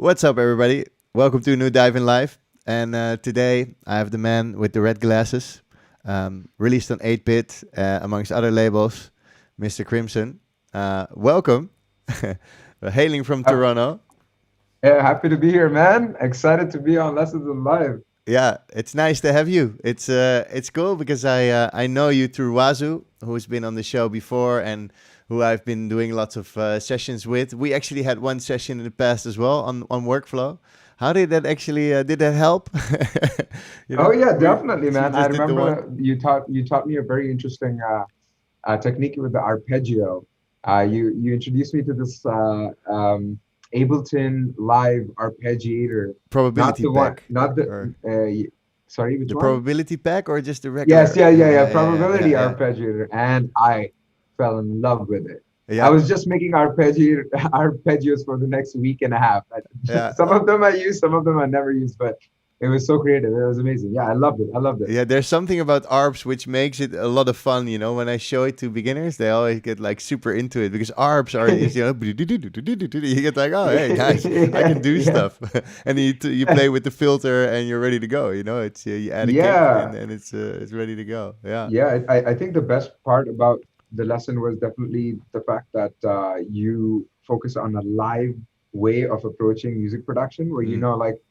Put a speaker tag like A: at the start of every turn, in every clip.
A: What's up, everybody? Welcome to a new Dive in Live. And today I have the man with the red glasses, released on 8-bit, amongst other labels, Mr. Crimsen. Welcome. Hailing from Toronto.
B: Yeah, happy to be here, man. Excited to be on Lessons in Live.
A: Yeah, it's nice to have you. It's cool because I know you through Wazoo, who's been on the show before and who I've been doing lots of sessions with. We actually had one session in the past as well on Workflow. How did that actually, did that help?
B: Oh yeah, definitely, man. I remember you taught me a very interesting technique with the arpeggio. You introduced me to this Ableton live arpeggiator.
A: Probability pack.
B: Sorry, which
A: the
B: one?
A: Probability pack or just the regular?
B: Yes, yeah. Probability arpeggiator, and I fell in love with it. Yeah. I was just making arpeggios for the next week and a half. Some of them I used, some of them I never used, but it was so creative. It was amazing. Yeah, I loved it.
A: Yeah, there's something about ARPs which makes it a lot of fun. You know, when I show it to beginners, they always get like super into it because ARPs are just, you know, you get like, oh, hey, nice, I can do stuff. And you play with the filter and you're ready to go. You know, it's you add a kick and it's ready to go. Yeah.
B: Yeah, I think the best part about the lesson was definitely the fact that you focus on a live way of approaching music production where, you know, like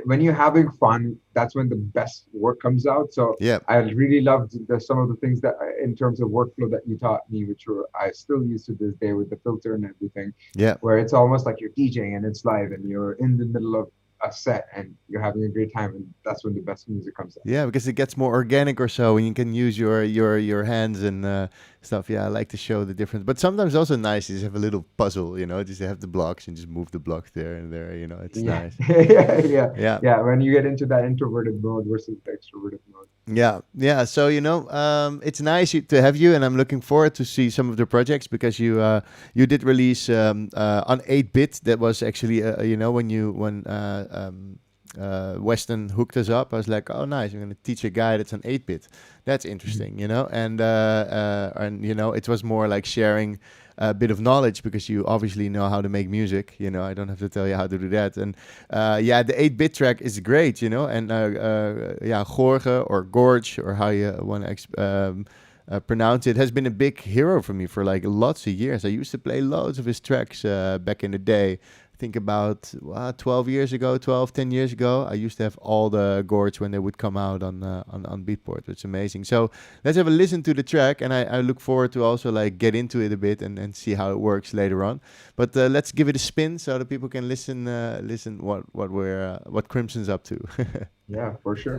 B: when you're having fun, that's when the best work comes out. So
A: Yeah.
B: I really loved some of the things that in terms of workflow that you taught me, which were I still use to this day with the filter and everything.
A: Yeah.
B: Where it's almost like you're DJing and it's live and you're in the middle of a set and you're having a great time, and that's when the best music comes out.
A: Yeah, because it gets more organic or so, and you can use your hands and stuff. Yeah, I like to show the difference. But sometimes also nice is have a little puzzle, just have the blocks and just move the blocks there and there. It's nice.
B: Yeah. When you get into that introverted mode versus the extroverted mode.
A: Yeah. So it's nice to have you, and I'm looking forward to see some of the projects, because you did release on 8-bit. That was actually when Weston hooked us up. I was like, oh nice, I'm going to teach a guy that's on 8-bit. That's interesting, and it was more like sharing a bit of knowledge, because you obviously know how to make music. I don't have to tell you how to do that. And the 8-bit track is great, and Gorge or Gorge, or how you want to pronounce it, has been a big hero for me for like lots of years. I used to play loads of his tracks back in the day. Think about 10 years ago, I used to have all the Gorge when they would come out on Beatport. It's amazing. So let's have a listen to the track, and I look forward to also like get into it a bit and see how it works later on. But let's give it a spin so that people can listen what Crimsen's up to.
B: Yeah, for sure.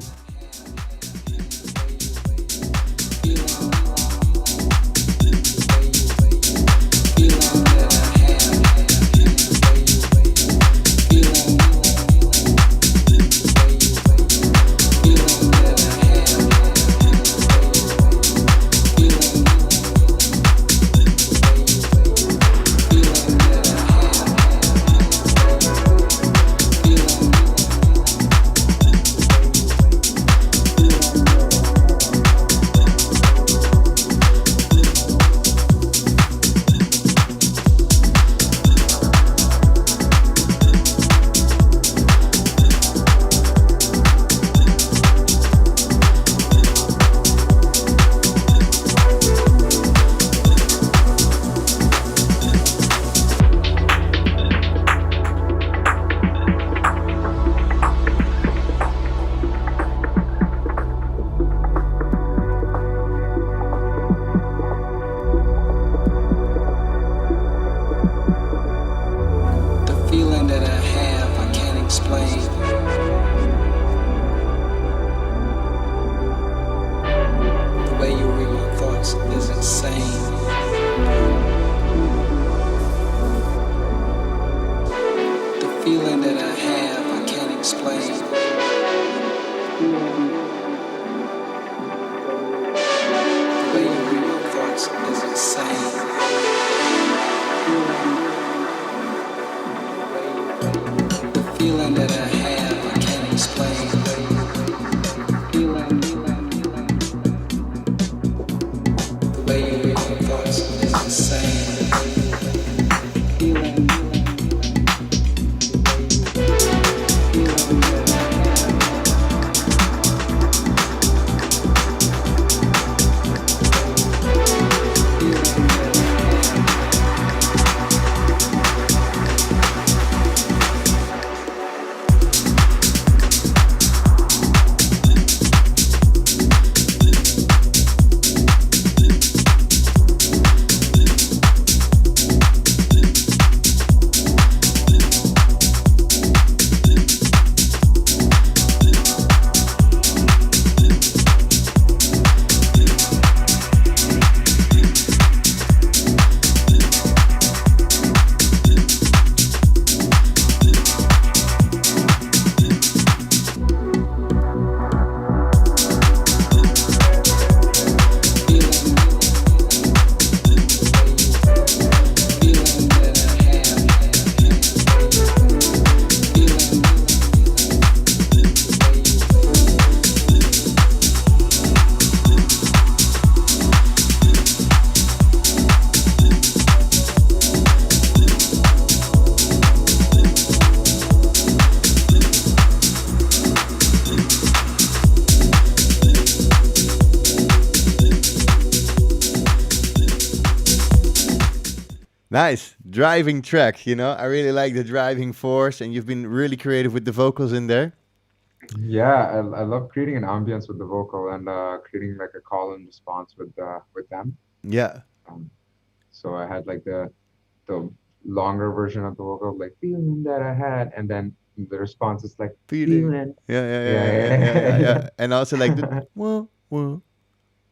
A: Nice driving track. I really like the driving force, and you've been really creative with the vocals in there.
B: Yeah, I love creating an ambience with the vocal and creating like a call and response with them.
A: Yeah.
B: Um, so I had like the longer version of the vocal, like feeling that I had, and then the response is like
A: Feeling.
B: feeling.
A: Yeah, yeah, yeah, yeah, yeah, yeah, yeah,
B: Yeah,
A: yeah. And also like the whoa, whoa, whoa,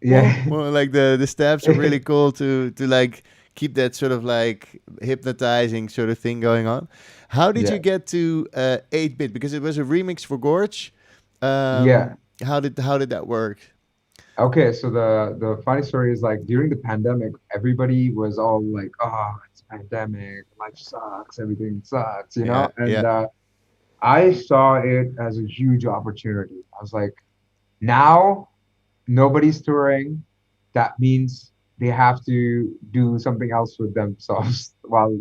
B: yeah,
A: whoa. Like the steps are
B: yeah.
A: really cool to like keep that sort of like hypnotizing sort of thing going on. How did you
B: Yeah,
A: get to 8-bit? Because it was a remix for Gorge.
B: yeah.
A: How did that work?
B: Okay, so the funny story is like during the pandemic, everybody was all like, "Oh, it's a pandemic, life sucks, everything sucks,"
A: Yeah,
B: And
A: yeah,
B: I saw it as a huge opportunity. I was like, now nobody's touring. That means they have to do something else with themselves while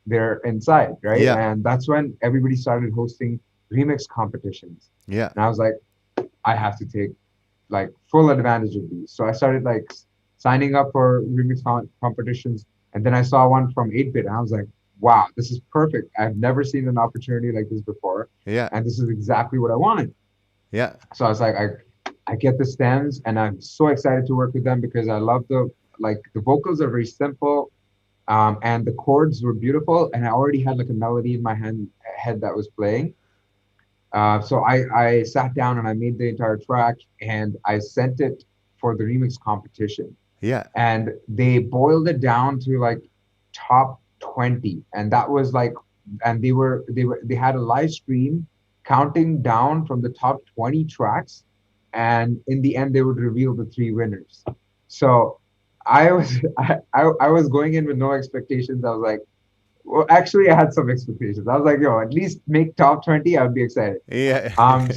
B: they're inside, right?
A: yeah,
B: And that's when everybody started hosting remix competitions.
A: yeah,
B: And I was like, I have to take like full advantage of these. So I started like signing up for competitions, and then I saw one from 8-bit, and I was like, wow, this is perfect. I've never seen an opportunity like this before,
A: yeah,
B: and this is exactly what I wanted.
A: yeah,
B: So I was like, I get the stems, and I'm so excited to work with them because I love the vocals are very simple, and the chords were beautiful, and I already had like a melody in my head that was playing. So I sat down and I made the entire track and I sent it for the remix competition.
A: yeah,
B: And they boiled it down to like top 20. And that was like, and they had a live stream counting down from the top 20 tracks. And in the end, they would reveal the three winners. So I was I was going in with no expectations. I was like, well, actually, I had some expectations. I was like, yo, at least make top 20. I would be excited.
A: yeah,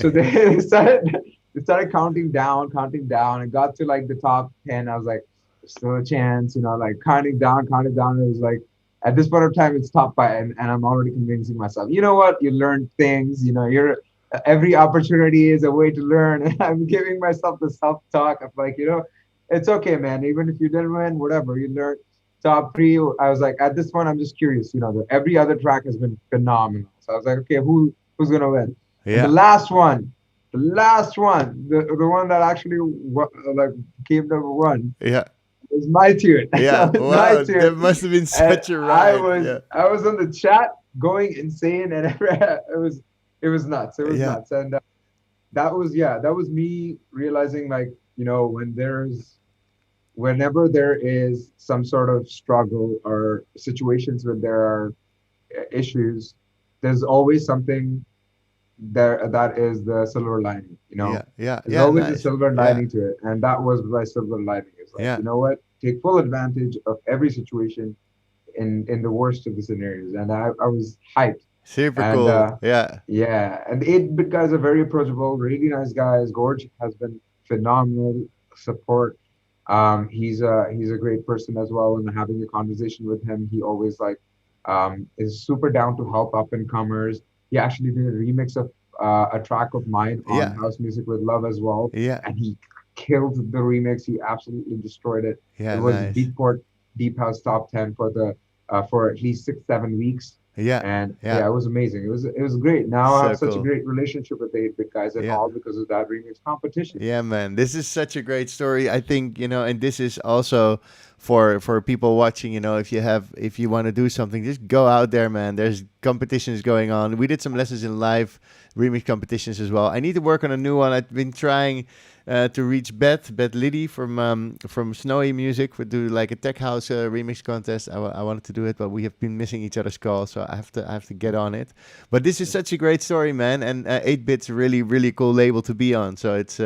B: So they started counting down, and got to like the top 10. I was like, there's still a chance, like counting down. It was like, at this point of time, it's top 5, and I'm already convincing myself, you know what? You learn things, you're every opportunity is a way to learn. And I'm giving myself the self-talk of like, it's okay, man. Even if you didn't win, whatever, you learned top 3. I was like, at this point, I'm just curious. Every other track has been phenomenal. So I was like, okay, who's gonna win? And
A: yeah,
B: the last one, the one that actually like came number one
A: yeah,
B: was my tune.
A: yeah.
B: It was my
A: Wow, that
B: tune,
A: must have been
B: and
A: such a ride. Yeah,
B: I was on the chat going insane, and it was nuts. It was
A: yeah,
B: nuts, and that was me realizing like whenever there is some sort of struggle or situations where there are issues, there's always something there that is the silver lining.
A: yeah, yeah,
B: There's
A: yeah.
B: always a
A: Nice.
B: silver
A: Yeah,
B: lining to it, and that was my silver lining. Is like,
A: yeah.
B: you know what? Take full advantage of every situation in the worst of the scenarios, and I was hyped.
A: Super
B: And
A: cool. Yeah,
B: yeah, and the 8-bit guys are very approachable, really nice guys. Gorge has been phenomenal support. He's a great person as well. And having a conversation with him, he always like is super down to help up and comers. He actually did a remix of a track of mine on
A: yeah,
B: House Music with Love as well,
A: yeah,
B: and he killed the remix. He absolutely destroyed it. It
A: yeah.
B: was
A: Nice.
B: Beatport Deep House top 10 for at least 6-7 weeks.
A: Yeah,
B: And
A: yeah.
B: yeah, it was amazing. It was great. Now I
A: So
B: have such a
A: cool.
B: great relationship with the 8-bit guys, and
A: Yeah.
B: all because of that remix competition.
A: Yeah, man, this is such a great story. I think and this is also for people watching. If you want to do something, just go out there, man. There's competitions going on. We did some lessons in live remix competitions as well. I need to work on a new one. I've been trying to reach Beth Liddy from Snowy Music. We do like a tech house remix contest. I wanted to do it, but we have been missing each other's calls, so I have to get on it. But this is such a great story, man. And 8-bit's really really cool label to be on. So it's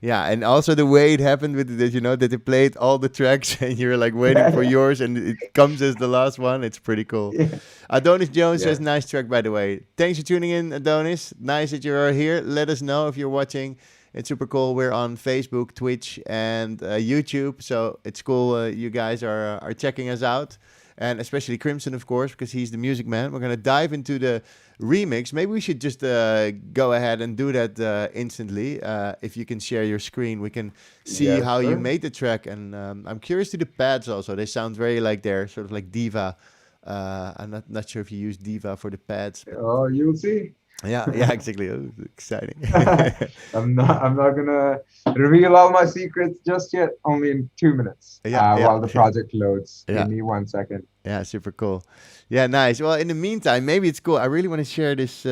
A: yeah, and also the way it happened with that, that they played all the tracks and you're like waiting for yours, and it comes as the last one. It's pretty cool.
B: Yeah.
A: Adonis Jones
B: Yeah.
A: says, nice track, by the way. Thanks for tuning in, Adonis. Nice that you're here. Let us know if you're watching. It's super cool. We're on Facebook, Twitch, and YouTube. So it's cool you guys are checking us out. And especially Crimsen, of course, because he's the music man. We're going to dive into the remix. Maybe we should just go ahead and do that instantly. If you can share your screen, we can see
B: Yeah,
A: how you
B: sure.
A: made the track. And I'm curious to the pads also. They sound very like they're sort of like diva I'm not sure if you use Diva for the pads, but
B: Oh, you'll see.
A: yeah, exactly. Oh, exciting.
B: I'm not gonna reveal all my secrets just yet. Only in 2 minutes.
A: Yeah,
B: While the project loads.
A: yeah,
B: Give me 1 second.
A: yeah. Super cool. Yeah, nice. Well, in the meantime, maybe it's cool. I really want to share this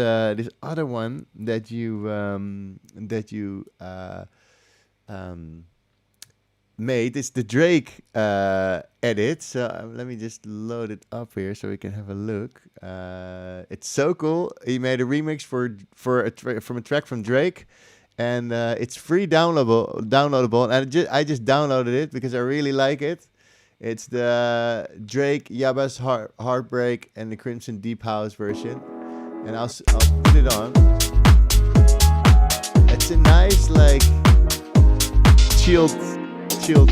A: other one that you um, made. It's the Drake edit. So let me just load it up here so we can have a look. It's so cool. He made a remix from a track from Drake, and it's free downloadable. And I just downloaded it because I really like it. It's the Drake Yabba's Heartbreak and the Crimsen Deep House version, and I'll put it on. It's a nice like chilled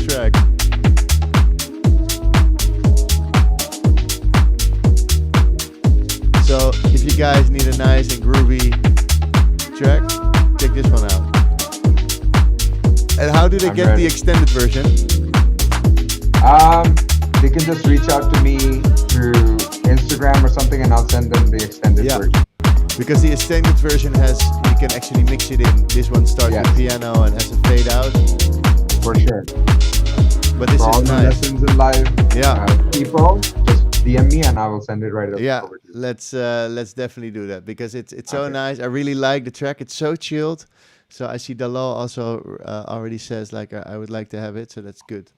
A: track. So if you guys need a nice and groovy track, check this one out. And how do they get the extended version?
B: They can just reach out to me through Instagram or something, and I'll send them the extended version.
A: Because the extended version you can actually mix it in. This one starts with piano and has a fade out.
B: For sure.
A: But this
B: for
A: is
B: all
A: nice.
B: Lessons in life. People, just DM me and I will send it right over.
A: Yeah, let's definitely do that because it's so nice. I really like the track. It's so chilled. So I see Dalal also already says like I would like to have it. So that's good.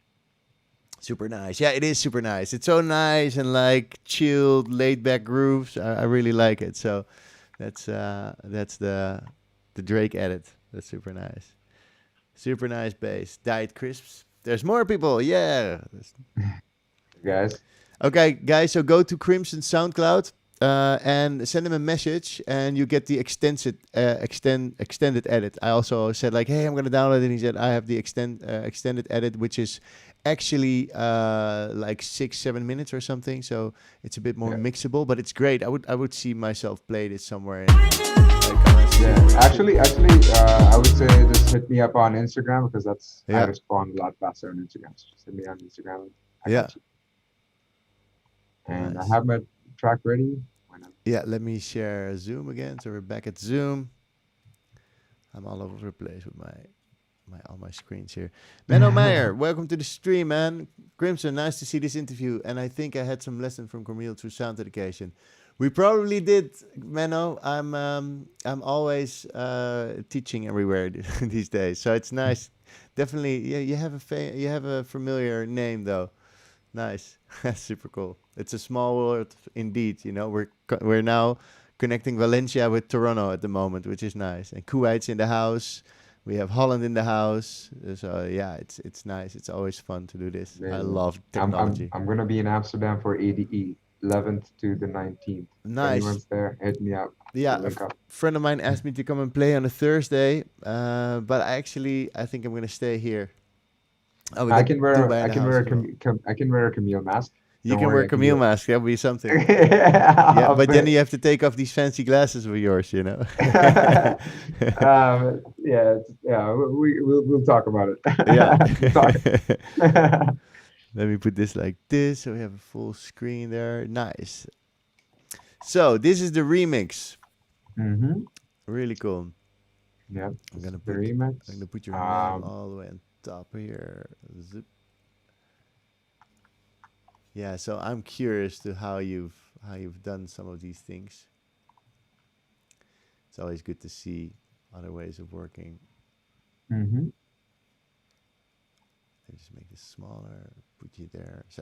A: Super nice. Yeah, it is super nice. It's so nice and like chilled, laid back grooves. I really like it. So that's the Drake edit. That's super nice. Super nice bass. Diet crisps. There's more people. Yeah.
B: Guys.
A: Okay, guys. So go to Crimsen SoundCloud and send him a message, and you get the extended edit. I also said like, hey, I'm gonna download it. And he said I have the extended edit, which is actually like 6-7 minutes or something. So it's a bit more mixable, but it's great. I would see myself play this somewhere.
B: Actually, I would say just hit me up on Instagram because I respond a lot faster on Instagram. So just hit me on Instagram. And nice. I have my track ready.
A: Yeah, let me share Zoom again. So we're back at Zoom. I'm all over the place with all my screens here. Menno Meijer, welcome to the stream, man. Crimsen, nice to see this interview. And I think I had some lesson from Camiel through sound education. We probably did, Menno. I'm always teaching everywhere these days, so it's nice. Definitely, yeah. You have a familiar name though. Nice, super cool. It's a small world indeed. You know, we're now connecting Valencia with Toronto at the moment, which is nice. And Kuwait's in the house. We have Holland in the house. So yeah, it's nice. It's always fun to do this. I love technology.
B: I'm gonna be in Amsterdam for ADE. 11th to the 19th.
A: Nice.
B: If anyone's there, hit me up.
A: Yeah, a friend of mine asked me to come and play on a Thursday, but I think I'm gonna stay here.
B: I can wear a Camiel mask.
A: You can wear a Camiel mask. That would be something. Yeah, but then you have to take off these fancy glasses of yours, you know.
B: We'll talk about it.
A: Yeah. Let me put this like this, so we have a full screen there. Nice. So this is the remix.
B: Mm-hmm.
A: Really cool.
B: Yeah.
A: I'm gonna put your name all the way on top here. Zip. Yeah. So I'm curious to how you've done some of these things. It's always good to see other ways of working.
B: Mm-hmm.
A: Just make this smaller, put you there. So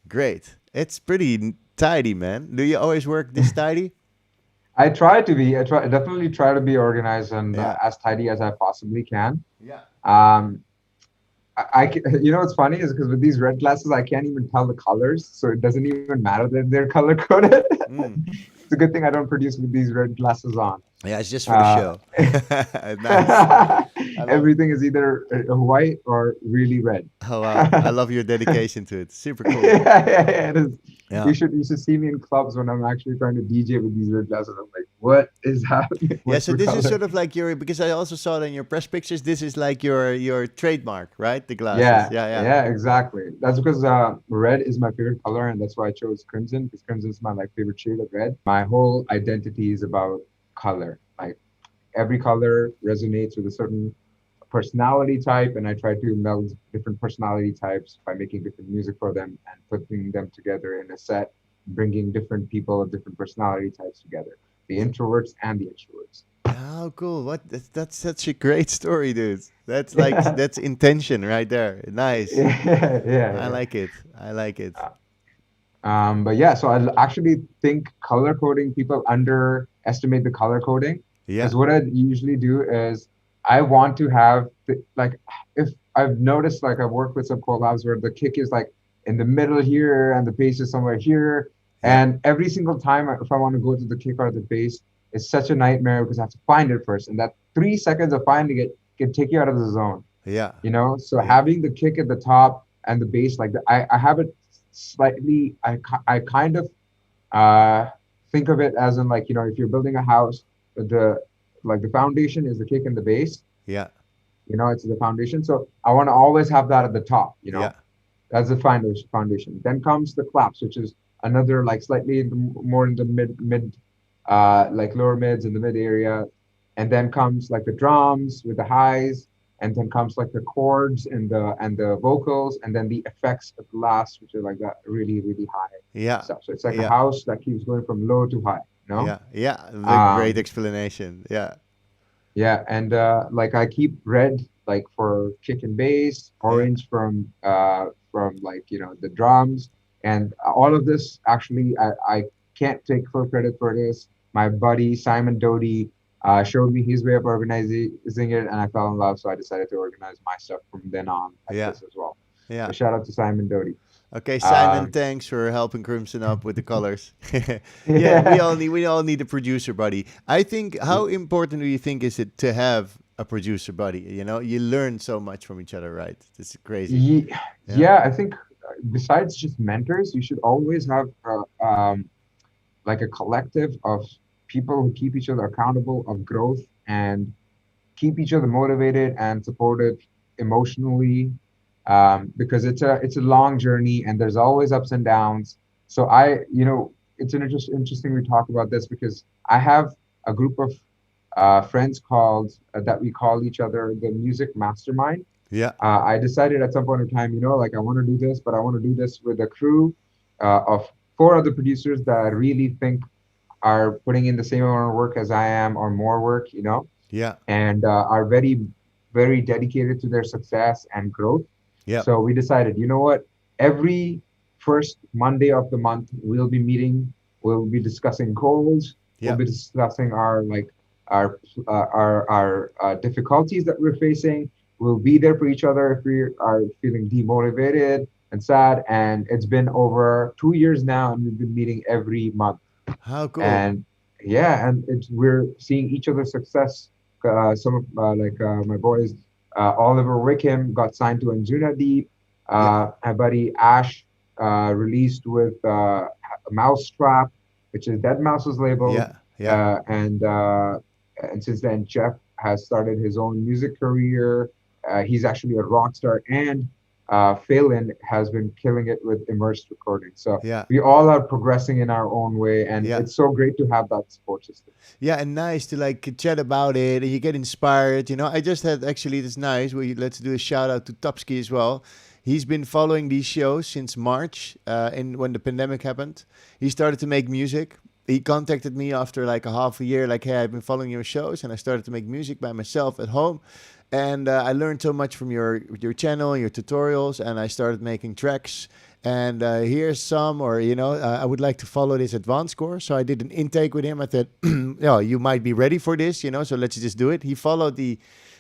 A: great. It's pretty tidy, man. Do you always work this tidy?
B: I definitely try to be organized and as tidy as I possibly can.
A: Yeah.
B: You know what's funny is because with these red glasses I can't even tell the colors, so it doesn't even matter that they're color coded. It's a good thing I don't produce with these red glasses on.
A: Yeah, it's just for the show. Nice.
B: Everything is either white or really red.
A: Oh wow! I love your dedication to it. Super cool.
B: It is. Yeah. You should see me in clubs when I'm actually trying to DJ with these red glasses. I'm like, what is happening
A: Yeah,
B: with
A: so
B: the
A: this is
B: color?
A: sort of like your, because I also saw it in your press pictures. This is like your trademark, right? The glasses.
B: Yeah,
A: Yeah, yeah,
B: yeah, exactly. That's because red is my favorite color, and that's why I chose crimson, because crimson is my like favorite shade of red. My whole identity is about color. Like every color resonates with a certain personality type, and I try to meld different personality types by making different music for them and putting them together in a set, bringing different people of different personality types together, the
A: yeah.
B: introverts and the extroverts.
A: Oh, cool. What? That's such a great story, dude. That's like that's intention right there. Nice.
B: Yeah, yeah,
A: I
B: yeah.
A: like it. I like it.
B: But yeah, so I actually think color coding, people underestimate the color coding,
A: Yeah,
B: because what I usually do is I want to have like, if I've noticed, like I've worked with some collabs where the kick is like in the middle here and the bass is somewhere here.
A: yeah,
B: And every single time if I want to go to the kick or the bass, it's such a nightmare because I have to find it first. And that 3 seconds of finding it can take you out of the zone,
A: yeah,
B: you know. So
A: yeah,
B: having the kick at the top and the bass, like I have it slightly, I kind of uh think of it as in, like, you know, if you're building a house, the like the foundation is the kick and the base,
A: yeah,
B: you know, it's the foundation. So I want to always have that at the top, you
A: yeah,
B: know. That's the foundation. Then comes the claps, which is another, like, slightly in the, more in the mid like lower mids in the mid area. And then comes like the drums with the highs, and then comes like the chords and the vocals, and then the effects at the last, which are like that really, really high
A: yeah,
B: stuff. So it's like a
A: yeah,
B: house that keeps going from low to high, you know?
A: yeah, yeah. The great
B: Um,
A: explanation. Yeah,
B: yeah, and like I keep red like for kick and bass,
A: yeah,
B: orange from, like, you know, the drums, and all of this actually I can't take full credit for this. My buddy Simon Doty showed me his way of organizing it, and I fell in love. So I decided to organize my stuff from then on like
A: yeah,
B: this as well. So
A: yeah.
B: shout out to Simon Doty.
A: Okay, Simon,
B: Um,
A: thanks for helping Crimson up with the colors. Yeah,
B: yeah.
A: we all need a producer buddy. I think, how important do you think is it to have a producer buddy? You know, you learn so much from each other, right? It's crazy. Yeah.
B: Yeah, I think besides just mentors, you should always have like a collective of people who keep each other accountable of growth and keep each other motivated and supported emotionally, because it's a long journey and there's always ups and downs. So you know, it's interesting we talk about this because I have a group of friends called that we call each other the music mastermind.
A: Yeah.
B: I decided at some point in time, you know, like I want to do this, but I want to do this with a crew of four other producers that I really think are putting in the same amount of work as I am or more work, you know,
A: Yeah.
B: and are very, very dedicated to their success and growth.
A: Yeah.
B: So we decided, you know what, every first Monday of the month, we'll be meeting, we'll be discussing goals, we'll
A: Yeah.
B: be discussing our difficulties that we're facing. We'll be there for each other if we are feeling demotivated and sad. And it's been over 2 years now, and we've been meeting every month.
A: How cool.
B: And yeah, and we're seeing each other's success. Some of my boys, Oliver Wickham got signed to Anjuna Deep.
A: Yeah.
B: My buddy Ash released with Mousetrap, which is Dead Mouse's label.
A: Yeah. Yeah.
B: And since then, Jeff has started his own music career. He's actually a rock star, and Phelan has been killing it with immersed recording. So
A: Yeah.
B: we all are progressing in our own way, and
A: Yeah.
B: it's so great to have that support system.
A: Yeah, and nice to like chat about it, and you get inspired. You know, I just had, actually, it's nice. Let's do a shout out to Topsky as well. He's been following these shows since March, and when the pandemic happened, he started to make music. He contacted me after like a half a year, like, "Hey, I've been following your shows, and I started to make music by myself at home, and I learned so much from your channel, your tutorials, and I started making tracks. And here's some, or I would like to follow this advanced course." So I did an intake with him. I thought, "No, you might be ready for this, so let's just do it." He followed the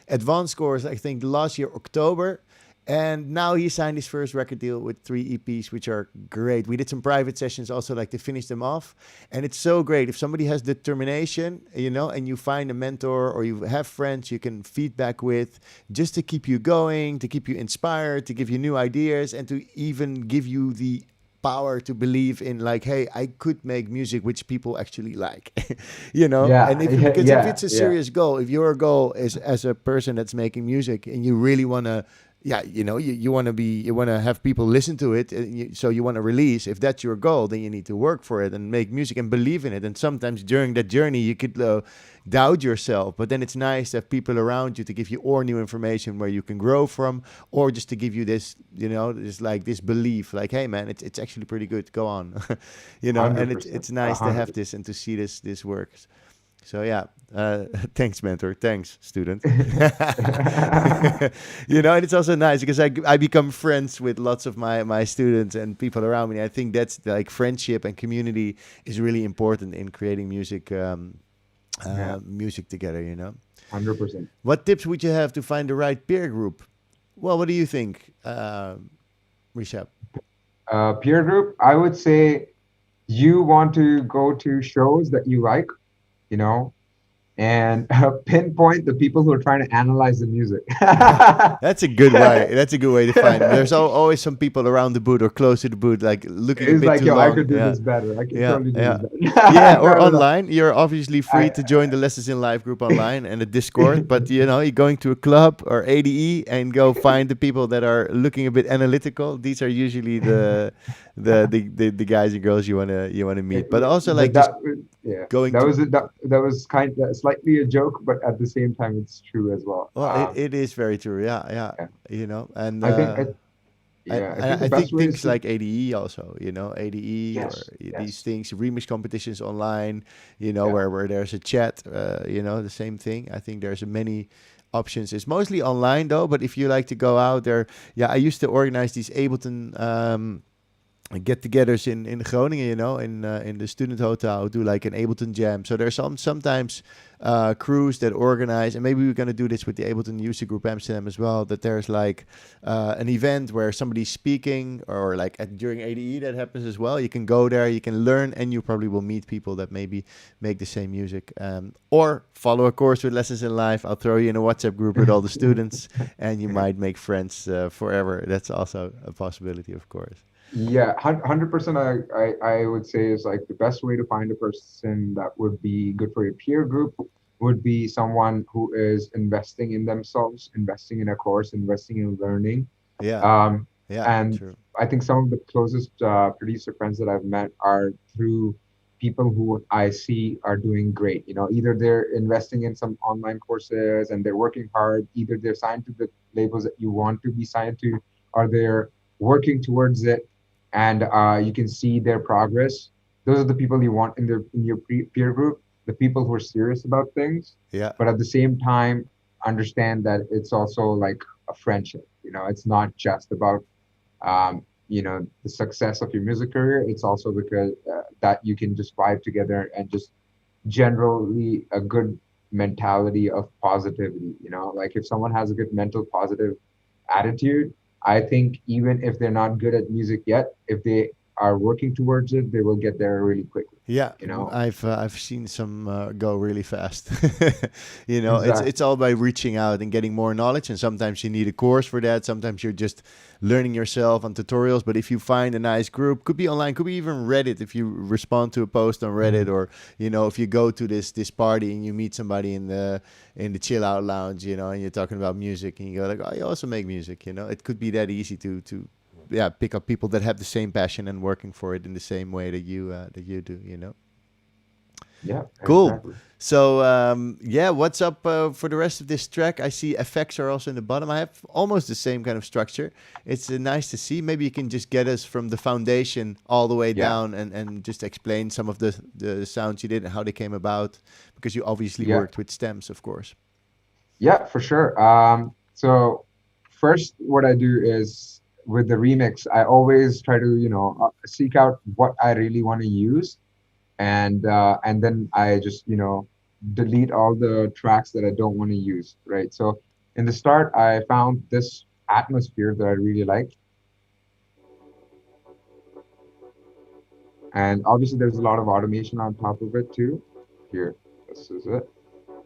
A: advanced course, I think, last year October. And now he signed his first record deal with 3 EPs, which are great. We did some private sessions also, like, to finish them off. And it's so great. If somebody has determination, and you find a mentor or you have friends you can feedback with, just to keep you going, to keep you inspired, to give you new ideas, and to even give you the power to believe in, like, hey, I could make music which people actually like. You know. And
B: Yeah,
A: if
B: yeah,
A: because if
B: yeah,
A: it's a
B: yeah.
A: serious goal, if your goal is as a person that's making music and you really want to, yeah, you know, you want to be, you want to have people listen to it, so you want to release. If that's your goal, then you need to work for it and make music and believe in it. And sometimes during that journey you could doubt yourself, but then it's nice to have people around you to give you or new information where you can grow from, or just to give you this, you know, this, like, this belief, like, hey man, it's actually pretty good, go on. You know. And it's
B: 100%.
A: it's nice to have
B: 100%.
A: this and to see this works. So yeah, thanks mentor, thanks student. You know, and it's also nice because I become friends with lots of my students and people around me. I think that's, like, friendship and community is really important in creating music,
B: Yeah,
A: music together, you know.
B: 100%.
A: What tips would you have to find the right peer group? Well, what do you think, Rishabh?
B: Peer group, I would say you want to go to shows that you like, you know, and pinpoint the people who are trying to analyze the music.
A: That's a good way. That's a good way to find them. There's always some people around the booth or close to the booth, like looking a
B: It's
A: bit
B: like,
A: too
B: yo, I
A: long.
B: could do
A: Yeah,
B: this better. I can
A: yeah,
B: totally do this
A: yeah. Yeah,
B: better.
A: or
B: No, no, no.
A: online. You're obviously free
B: I,
A: to join the Lessons in Life group online and the Discord. But you know, you're going to a club or ADE and go find the people that are looking a bit analytical. These are usually the guys and girls you wanna meet. But also, like, just
B: yeah,
A: going
B: that
A: to.
B: was that was kind of slightly a joke, but at the same time, it's true as well.
A: Well, it is very true. Yeah, yeah.
B: Yeah,
A: You know, and.
B: I think,
A: I,
B: yeah, I
A: I
B: think the
A: I
B: best
A: think
B: way is
A: things
B: to,
A: like ADE also, you know, ADE or
B: yes,
A: these
B: yes,
A: things, remix competitions online, you know,
B: yeah,
A: where there's a chat, you know, the same thing. I think there's many options. It's mostly online though, but if you like to go out there, yeah, I used to organize these Ableton get-togethers in Groningen, you know, in the student hotel, do like an Ableton jam. So there's sometimes crews that organize, and maybe we're gonna do this with the Ableton user group Amsterdam as well. That there's like an event where somebody's speaking, or like during ADE that happens as well. You can go there, you can learn, and you probably will meet people that maybe make the same music, or follow a course with Lessons in Life. I'll throw you in a WhatsApp group with all the students, and you might make friends forever. That's also a possibility, of course.
B: yeah, 100%. I would say is like the best way to find a person that would be good for your peer group would be someone who is investing in themselves, investing in a course, investing in learning.
A: Yeah,
B: Um,
A: yeah,
B: and
A: true.
B: I think some of the closest producer friends that I've met are through people who I see are doing great. You know, either they're investing in some online courses and they're working hard, either they're signed to the labels that you want to be signed to, or they're working towards it, and you can see their progress. Those are the people you want in your peer group, the people who are serious about things,
A: Yeah,
B: but at the same time understand that it's also like a friendship. You know, it's not just about the success of your music career. It's also because that you can just vibe together and just generally a good mentality of positivity. You know, like if someone has a good mental positive attitude, I think even if they're not good at music yet, if they are working towards it, they will get there really quickly.
A: yeah.
B: You know,
A: I've seen some go really fast. You know, it's
B: exactly.
A: all by reaching out and getting more knowledge. And sometimes you need a course for that. Sometimes you're just learning yourself on tutorials. But if you find a nice group, could be online, could be even Reddit. If you respond to a post on Reddit,
B: Mhm.
A: or you know, if you go to this party and you meet somebody in the chill out lounge, you know, and you're talking about music, and you go like, oh, you also make music. You know, it could be that easy to yeah, pick up people that have the same passion and working for it in the same way that you do, you know.
B: Yeah,
A: Cool.
B: exactly.
A: So yeah, what's up for the rest of this track? I see effects are also in the bottom. I have almost the same kind of structure. It's nice to see. Maybe you can just get us from the foundation all the way
B: Yeah,
A: down, and just explain some of the sounds you did and how they came about, because you obviously
B: yeah,
A: worked with stems, of course.
B: yeah, for sure. So first, what I do is with the remix, I always try to, seek out what I really want to use, and then I just, delete all the tracks that I don't want to use, right? So in the start, I found this atmosphere that I really liked, and obviously there's a lot of automation on top of it too. Here, this is it.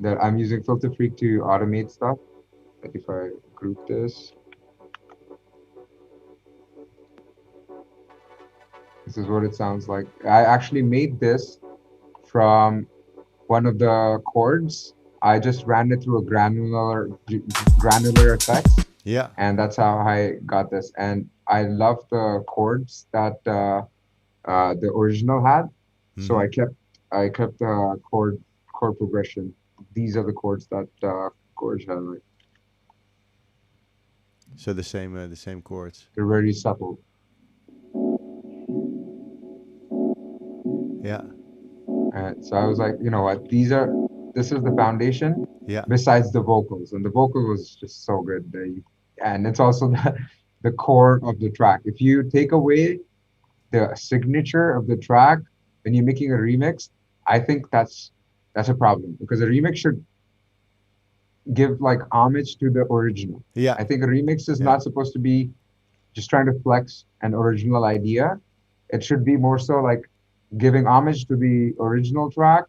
B: That I'm using Filter Freak to automate stuff. Like if I group this, is what it sounds like. I actually made this from one of the chords. I just ran it through a granular effects,
A: Yeah.
B: and that's how I got this. And I love the chords that the original had, so
A: Mm-hmm.
B: I kept the chord progression. These are the chords that chords have. Like,
A: So the same chords.
B: they're very subtle.
A: Yeah.
B: So I was like, you know what? This is the foundation.
A: Yeah.
B: Besides the vocals, and the vocal was just so good. And it's also the core of the track. If you take away the signature of the track when you're making a remix, I think that's a problem because a remix should give like homage to the original.
A: Yeah.
B: I think a remix is
A: Yeah.
B: not supposed to be just trying to flex an original idea. It should be more so like giving homage to the original track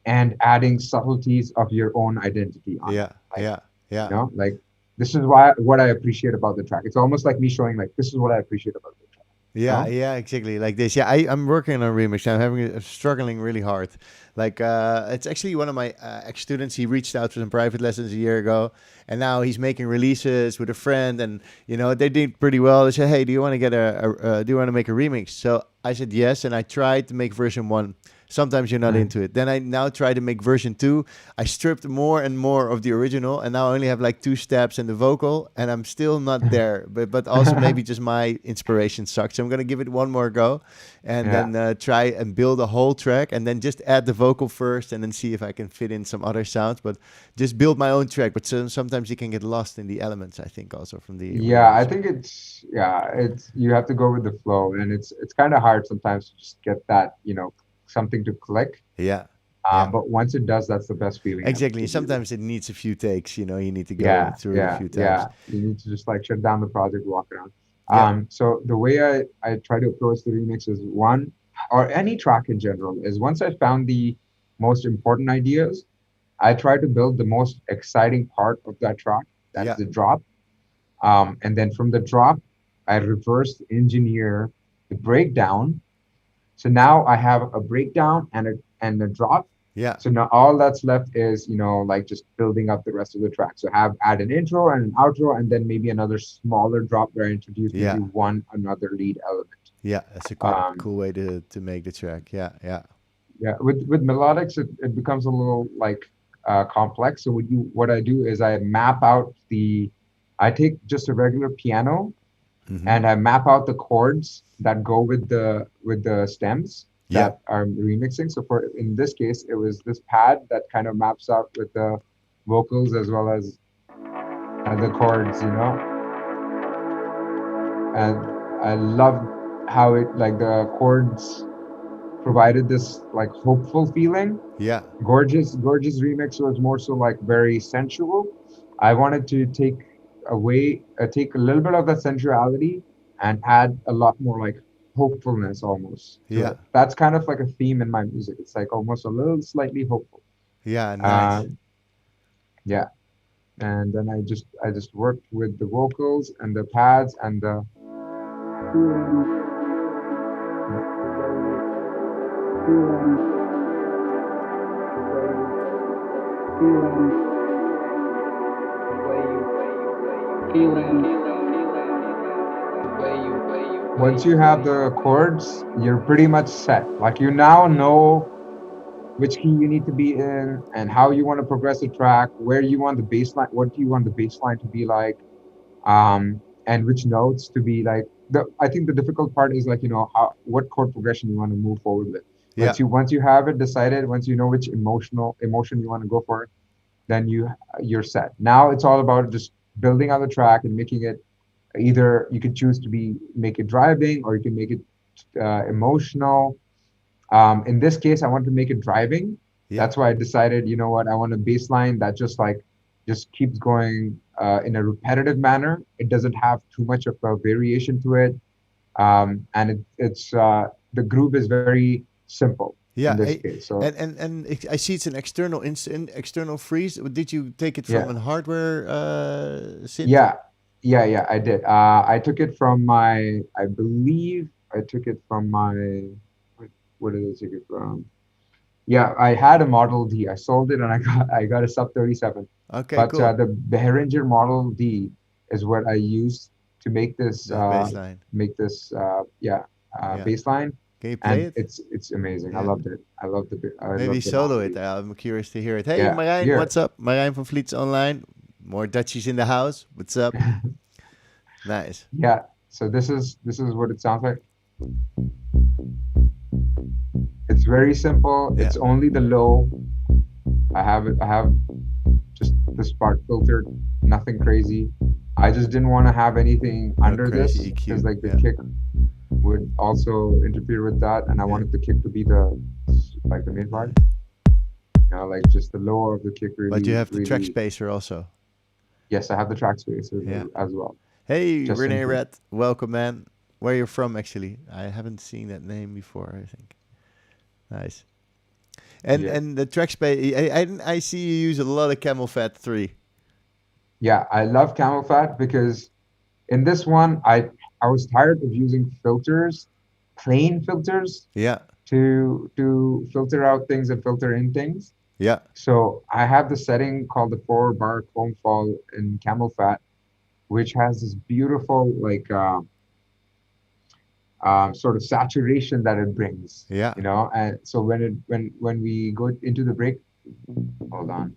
B: and adding subtleties of your own identity on it.
A: Yeah.
B: Like,
A: Yeah. Yeah.
B: like this is why what I appreciate about the track. It's almost like me showing like this is what I appreciate about the track.
A: Yeah,
B: No?
A: yeah, exactly. Like this. Yeah, I'm working on a remix. I'm struggling really hard. Like, it's actually one of my ex students. He reached out for some private lessons a year ago, and now he's making releases with a friend, and they did pretty well. They said, "Hey, do you want to do you want to make a remix?" So I said yes, and I tried to make version 1. Sometimes you're not
B: Mm.
A: into it. Then I now try to make version 2. I stripped more and more of the original, and now I only have like 2 steps and the vocal, and I'm still not there. But also maybe just my inspiration sucks. So I'm gonna give it one more go, and
B: Yeah.
A: then try and build a whole track, and then just add the vocal first, and then see if I can fit in some other sounds. But just build my own track. But sometimes you can get lost in the elements. I think also from the
B: Yeah, I
A: remix.
B: think it's you have to go with the flow, and it's kind of hard sometimes to just get that, something to click.
A: Yeah, yeah.
B: But once it does, that's the best feeling ever
A: Exactly.
B: to do that.
A: Sometimes it needs a few takes. You need to go
B: Yeah,
A: through it a
B: yeah,
A: few
B: yeah.
A: times.
B: You need to just like shut down the project, walk around.
A: Yeah.
B: So the way I try to approach the remix is one, or any track in general, is once I found the most important ideas, I try to build the most exciting part of that track. That's
A: Yeah.
B: the drop. And then from the drop, I reverse engineer the breakdown. So now I have a breakdown and a drop.
A: Yeah.
B: So now all that's left is, like just building up the rest of the track. So add an intro and an outro, and then maybe another smaller drop where I introduce maybe
A: Yeah.
B: another lead element.
A: Yeah. That's a
B: Um,
A: cool way to make the track. Yeah. Yeah.
B: yeah, with melodics, it becomes a little like complex. So what I do is I take just a regular piano
A: Mm-hmm.
B: and I map out the chords that go with the stems
A: Yeah.
B: that are remixing. So for in this case, it was this pad that kind of maps out with the vocals as well as the chords, And I loved how it like the chords provided this like hopeful feeling.
A: Yeah.
B: Gorgeous remix was more so like very sensual. I wanted to take a little bit of that sensuality and add a lot more like hopefulness almost to
A: Yeah.
B: it. That's kind of like a theme in my music. It's like almost a little slightly hopeful.
A: Yeah.
B: Uh,
A: Nice.
B: yeah. And then I just worked with the vocals and the pads and the once you have the chords, you're pretty much set. Like you now know which key you need to be in and how you want to progress the track, where you want the bass line, what do you want the bass line to be like, and which notes to be like. I think the difficult part is like, what chord progression you want to move forward with.
A: Yeah.
B: Once you have it decided, once you know which emotion you want to go for, then you're set. Now it's all about just building on the track and making it. Either you could choose to make it driving, or you can make it emotional. In this case, I want to make it driving.
A: Yeah.
B: That's why I decided, you know what, I want a bass line that just keeps going in a repetitive manner. It doesn't have too much of a variation to it, and it's the groove is very simple in
A: Yeah.
B: this case. So
A: I see it's an external freeze. Did you take it from
B: yeah,
A: a hardware synth?
B: yeah, I did. I took it from I believe I took it from my. What did I take it from? Yeah, I had a Model D. I sold it and I got a sub 37.
A: Okay,
B: But
A: cool.
B: the Behringer Model D is what I used to
A: The bass line.
B: make this
A: Yeah.
B: bass line,
A: Can you play
B: and
A: it?
B: it's amazing. I
A: Yeah.
B: loved it. I
A: Maybe
B: loved the
A: solo
B: Model
A: it.
B: D.
A: I'm curious to hear it. Hey,
B: Yeah,
A: Marijn,
B: here.
A: what's up? Marijn from Fleets Online. More Dutchies in the house. What's up? Nice.
B: Yeah. So this is what it sounds like. It's very simple.
A: Yeah.
B: It's only the low. I have just the spark filtered, nothing crazy. I just didn't want to have anything
A: No
B: under this
A: crazy
B: because
A: EQ.
B: like the
A: Yeah.
B: kick would also interfere with that, and I
A: Yeah.
B: wanted the kick to be the main part.
A: Nice.
B: Like just the lower of the kick
A: But you
B: really,
A: have the track
B: really.
A: spacer also.
B: Yes, I have the track space
A: Yeah.
B: as well,
A: Hey,
B: just in
A: Renee
B: case.
A: Red. Welcome, man. Where you're from, actually? I haven't seen that name before, I think. Nice.
B: Yeah,
A: And the track space, I see you use a lot of Camel Fat 3.
B: yeah. I love Camel Fat because in this one, I was tired of using filters, plain filters
A: Yeah.
B: to filter out things and filter in things.
A: Yeah.
B: So I have the setting called the 4 bar cone fall in Camel Fat, which has this beautiful sort of saturation that it brings,
A: Yeah.
B: And so when we go into the break, hold on,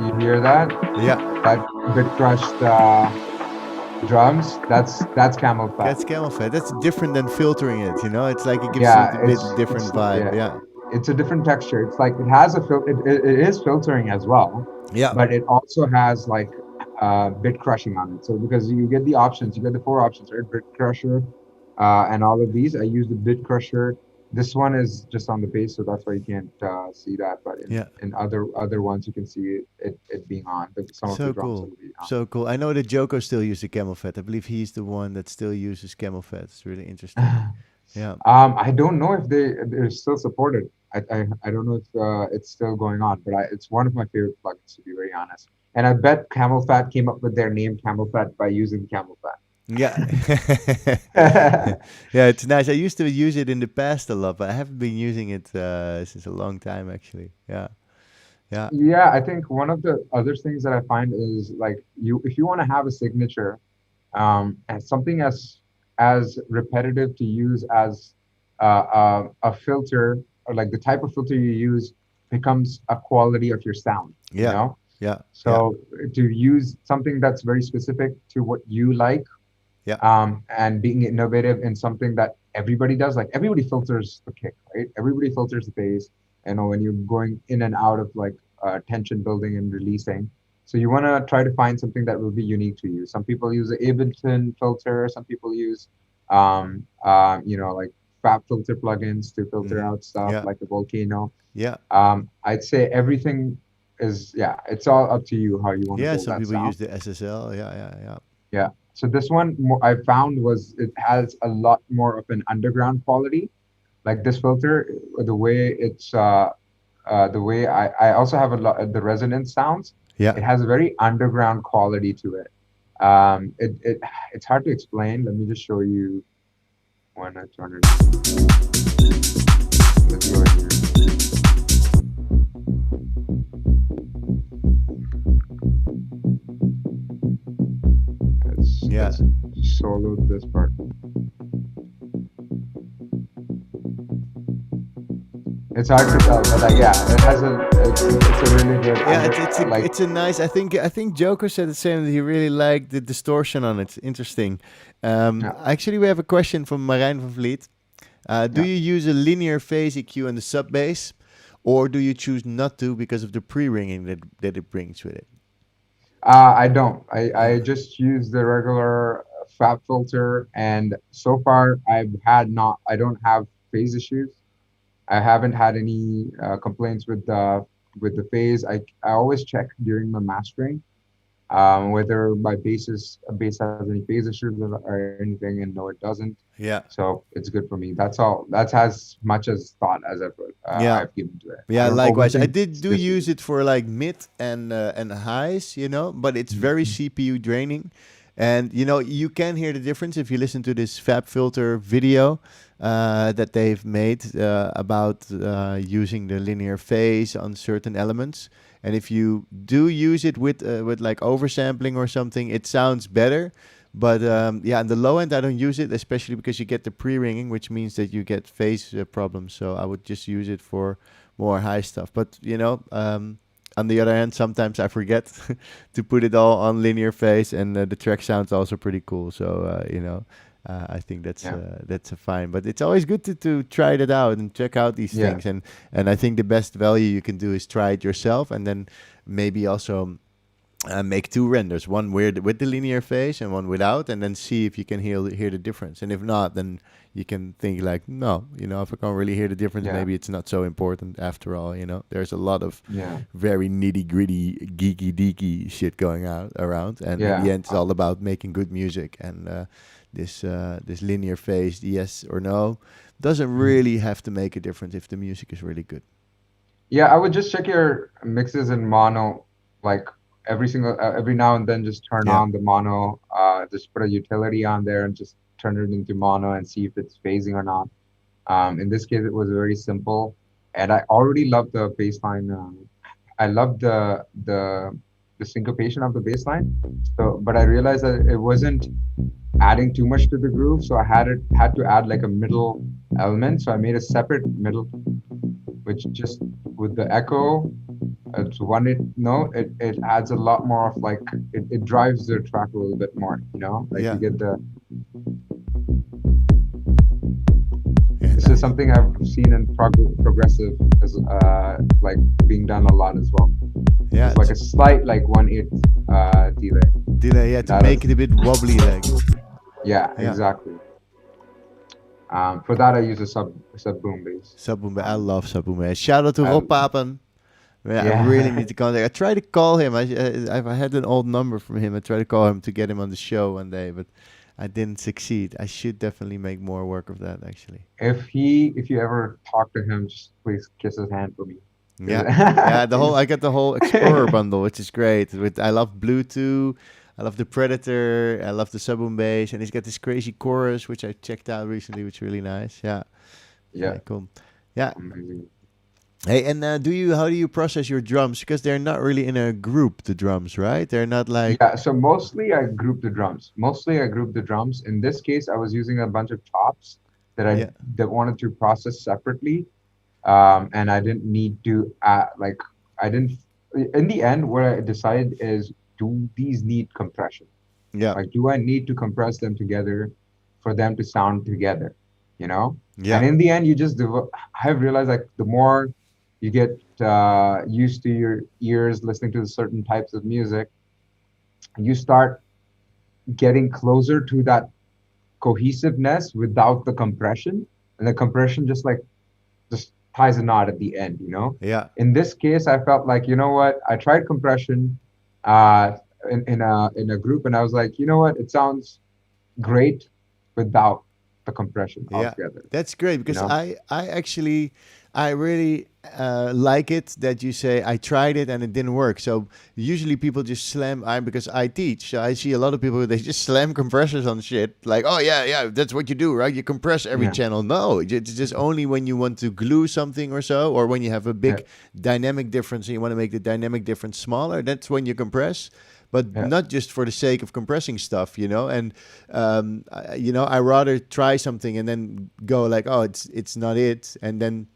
B: you hear that?
A: Yeah.
B: That bit crushed drums. That's Camel Fat.
A: That's Camel Fat. That's different than filtering it, you know? It's like it gives it
B: Yeah,
A: a bit different vibe.
B: yeah,
A: Yeah.
B: it's a different texture. It's like it has it is filtering as well,
A: Yeah.
B: but it also has like bit crushing on it. So because you get the options, you get the 4 options, right? Bit crusher, and all of these. I use the bit crusher. This one is just on the bass, so that's why you can't see that. But
A: Yeah.
B: in other ones, you can see it being on. Some of the
A: So
B: drums
A: cool.
B: will be on.
A: So cool. I know that Joko still uses the Camel Fat. I believe he's the one that still uses Camel Fat. It's really interesting. Yeah.
B: I don't know if they're still supported. I don't know if it's still going on, but it's one of my favorite plugins, to be very honest. And I bet Camel Fat came up with their name Camel Fat by using Camel
A: Yeah.
B: Fat.
A: Yeah, it's nice. I used to use it in the past a lot, but I haven't been using it since a long time actually. Yeah. Yeah.
B: Yeah, I think one of the other things that I find is like if you want to have a signature, and something as repetitive to use as a filter, or like the type of filter you use becomes a quality of your sound,
A: Yeah. Yeah. Yeah.
B: So to use something that's very specific to what you like,
A: Yeah.
B: and being innovative in something that everybody does, like everybody filters the kick, right? Everybody filters the bass, when you're going in and out of like tension building and releasing. So you want to try to find something that will be unique to you. Some people use the Ableton filter. Some people use, like Fab filter plugins to filter
A: Hmm.
B: out stuff
A: Yeah.
B: like the Volcano.
A: Yeah.
B: I'd say everything is, yeah, it's all up to you how you want to
A: Yeah.
B: build
A: Some
B: that
A: people use
B: sound.
A: the SSL. Yeah. Yeah. Yeah.
B: Yeah. So this one I found was it has a lot more of an underground quality. Like this filter, the way the way I also have a lot the resonance sounds.
A: Yeah.
B: It has a very underground quality to it. It's hard to explain. Let me just show you one at 200. Let's go here.
A: Yeah.
B: Let's solo this part. It's hard to tell, but yeah, it has it's a really good.
A: Yeah, it's a nice. I think Joker said the same. That he really liked the distortion on it. Interesting.
B: Yeah,
A: Actually, we have a question from Marijn van Vliet. Do
B: yeah.
A: you use a linear phase EQ on the sub bass, or do you choose not to because of the pre-ringing that it brings with it?
B: I don't. I
A: Okay.
B: just use the regular Fab filter, and so far I don't have phase issues. I haven't had any complaints with the phase. I always check during the mastering whether my bass has any phase issues or anything, and no, it doesn't.
A: Yeah.
B: So it's good for me. That's all. That's as much as thought as I put
A: Yeah.
B: I've given to it. I
A: Yeah,
B: don't
A: likewise. I
B: overthink
A: did do use
B: specific.
A: it for like mid and highs, but it's very
B: Mhm.
A: CPU draining. And you can hear the difference if you listen to this Fab Filter video that they've made about using the linear phase on certain elements. And if you do use it with like oversampling or something, it sounds better. But yeah, on the low end, I don't use it, especially because you get the pre-ringing, which means that you get phase problems. So I would just use it for more high stuff. But on the other hand, sometimes I forget to put it all on linear phase, and the track sounds also pretty cool. So I think
B: Yeah.
A: that's a fine. But it's always good to try that out and check out these
B: Yeah.
A: things. And I think the best value you can do is try it yourself, and then maybe also make two renders, one with the linear phase and one without, and then see if you can hear the difference. And if not, then you can think like, no, if I can't really hear the difference,
B: Yeah.
A: maybe it's not so important after all. There's a lot of
B: Yeah.
A: very nitty gritty, geeky deaky shit going out around, and in the
B: Yeah.
A: end, it's all about making good music. And this linear phase, yes or no, doesn't
B: Mhm.
A: really have to make a difference if the music is really good.
B: Yeah, I would just check your mixes in mono, like every now and then, just turn
A: Yeah,
B: on the mono, just put a utility on there and just turn it into mono and see if it's phasing or not. In this case, it was very simple, and I already love the bass line. I love the syncopation of the bass line. So, but I realized that it wasn't adding too much to the groove, so I had to add like a middle element. So I made a separate middle, which just with the echo, it's one it no, it adds a lot more of like it drives the track a little bit more. Like you
A: yeah,
B: get the.
A: yeah,
B: This is
A: nice.
B: something I've seen in progressive as like being done a lot as well.
A: Yeah,
B: There's like a slight like 1/8 delay.
A: delay. Yeah, to
B: That
A: make
B: is
A: it a bit wobbly, like.
B: yeah,
A: Yeah.
B: exactly. For that I use a sub boom bass.
A: Sabume, I
B: Um,
A: love Sabume. Shout out to
B: I,
A: Rob Papen. Yeah, I really
B: yeah.
A: need to contact. I tried to call him. I had an old number from him. I tried to call him to get him on the show one day, but I didn't succeed. I should definitely make more work of that, actually.
B: If you ever talk to him, just please kiss his hand for me.
A: Yeah, yeah. I got the whole Explorer bundle, which is great. I love Bluetooth. I love the Predator. I love the Sabume bass, and he's got this crazy chorus, which I checked out recently, which is really nice. Yeah,
B: Yeah,
A: yeah, cool. Yeah.
B: amazing.
A: Hey, and how do you process your drums? Because they're not really in a group, the drums, right? They're not like,
B: Yeah, so mostly I group the drums. Mostly I group the drums. In this case, I was using a bunch of tops
A: yeah,
B: that wanted to process separately, and I didn't need to like I didn't. In the end, what I decided is, do these need compression?
A: yeah,
B: Like, do I need to compress them together for them to sound together? And
A: yeah,
B: in the end, you just I've realized like the more you get used to your ears listening to certain types of music, you start getting closer to that cohesiveness without the compression, and the compression just ties a knot at the end.
A: yeah.
B: In this case, I felt like, you know what, I tried compression uh in a group, and I was like, you know what, it sounds great without the compression
A: Yeah,
B: altogether
A: that's great
B: you
A: because
B: know
A: I actually I really like it that you say I tried it and it didn't work. So usually people just slam. Because I teach, so I see a lot of people they just slam compressors on shit. Like, oh yeah, yeah, that's what you do, right? You compress every
B: yeah,
A: channel. No, it's just only when you want to glue something or so, or when you have a
B: yeah,
A: big dynamic difference and you want to make the dynamic difference smaller. That's when you compress. But
B: yeah,
A: not just for the sake of compressing stuff. And I rather try something and then go like, oh, it's not it, and then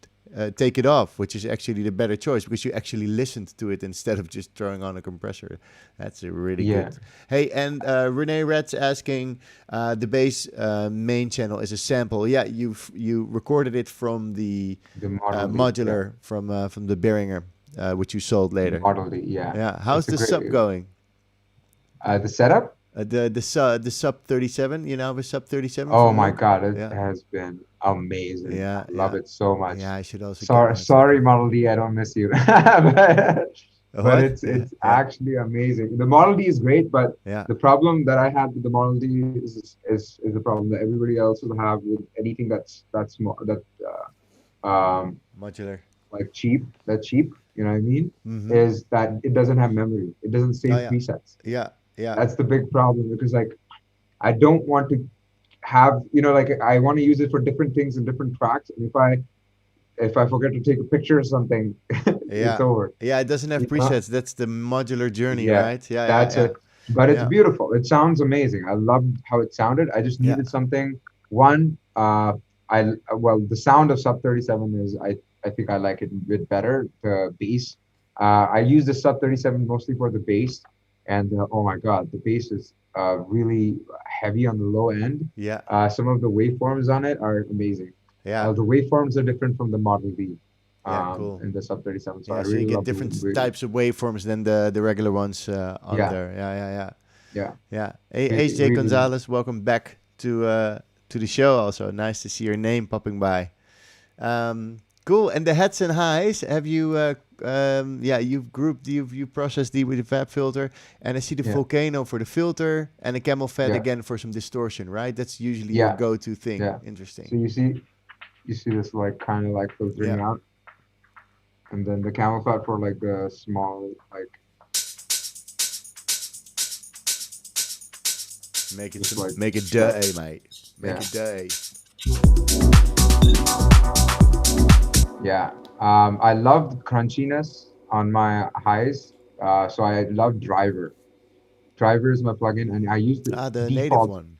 A: take it off, which is actually the better choice because you actually listened to it instead of just throwing on a compressor. That's a really
B: yeah.
A: good. Hey, and Renee Red's asking, the bass main channel is a sample. Yeah, you recorded it from the
B: The Model D, yeah.
A: modular from the Behringer, which you sold
B: The
A: later.
B: Model D, yeah.
A: Yeah, how's
B: It's a
A: the
B: great.
A: sub going?
B: The setup.
A: The sub 37, the sub 37
B: Oh
A: from
B: my
A: York.
B: God, it
A: Yeah,
B: has been amazing. I
A: yeah,
B: love
A: yeah,
B: it so much.
A: yeah. I should also get
B: Sorry,
A: one at some
B: sorry,
A: point.
B: Model D, I don't miss you. But
A: What?
B: it's
A: Yeah,
B: actually amazing. The Model D is great, but
A: yeah,
B: the problem that I had with the Model D is the problem that everybody else will have with anything that's more that
A: Modular.
B: like cheap, you know what I mean,
A: Mm-hmm.
B: is that it doesn't have memory. It doesn't
A: Oh
B: save
A: yeah.
B: presets.
A: Yeah. Yeah.
B: That's the big problem because like I don't want to have, like I want to use it for different things and different tracks. And if I forget to take a picture or something, it's
A: Yeah.
B: over.
A: Yeah. It doesn't have
B: You know?
A: presets. That's the modular journey,
B: Yeah,
A: right? Yeah. Yeah.
B: that's
A: Yeah.
B: it. But it's
A: Yeah.
B: beautiful. It sounds amazing. I loved how it sounded. I just
A: Yeah.
B: needed something. One, well, the sound of Sub 37 is I think I like it a bit better. The bass. I use the Sub 37 mostly for the bass, and oh my God, the bass is really heavy on the low end.
A: Yeah.
B: Some of the waveforms on it are amazing.
A: Yeah.
B: The waveforms are different from the Model V
A: Yeah. Cool.
B: in the Sub 37, so I
A: Yeah. So you
B: really
A: get
B: love
A: different
B: the
A: types of waveforms than the regular ones on
B: yeah,
A: there. Yeah. Yeah. Yeah.
B: yeah.
A: Yeah. Hey, HJ
B: Really,
A: Gonzalez, welcome back to the show. Also, nice to see your name popping by. Cool. And the heads and highs, have you? Yeah, you processed the with the Fab filter, and I see the
B: yeah,
A: volcano for the filter, and the camel fat
B: yeah,
A: again for some distortion, right? That's usually your
B: yeah,
A: go-to thing.
B: yeah.
A: Interesting.
B: So you see this like kind of like
A: Yeah.
B: filtering out, and then the camel fat for like the small like just like
A: Make it
B: that.
A: day, mate. Make
B: Yeah,
A: it day.
B: yeah. I loved crunchiness on my highs, so I love Driver. Driver is my plugin, and I use the
A: Ah, the native
B: default
A: one.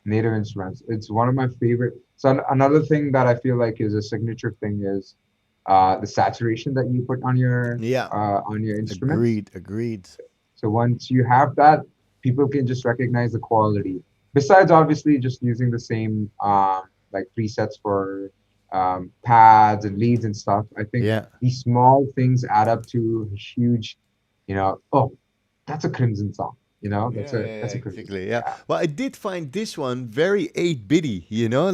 B: native instruments. It's one of my favorite. So another thing that I feel like is a signature thing is the saturation that you put
A: Yeah.
B: on your instruments.
A: Agreed. Agreed.
B: So once you have that, people can just recognize the quality. Besides, obviously, just using the same like presets for pads and leads and stuff. I think
A: Yeah.
B: these small things add up to a huge, oh, that's a Crimsen song. That's
A: Yeah,
B: a
A: yeah,
B: that's
A: yeah,
B: a Crimsen.
A: exactly. Yeah.
B: Yeah,
A: Well, I did find this one very 8-bitty,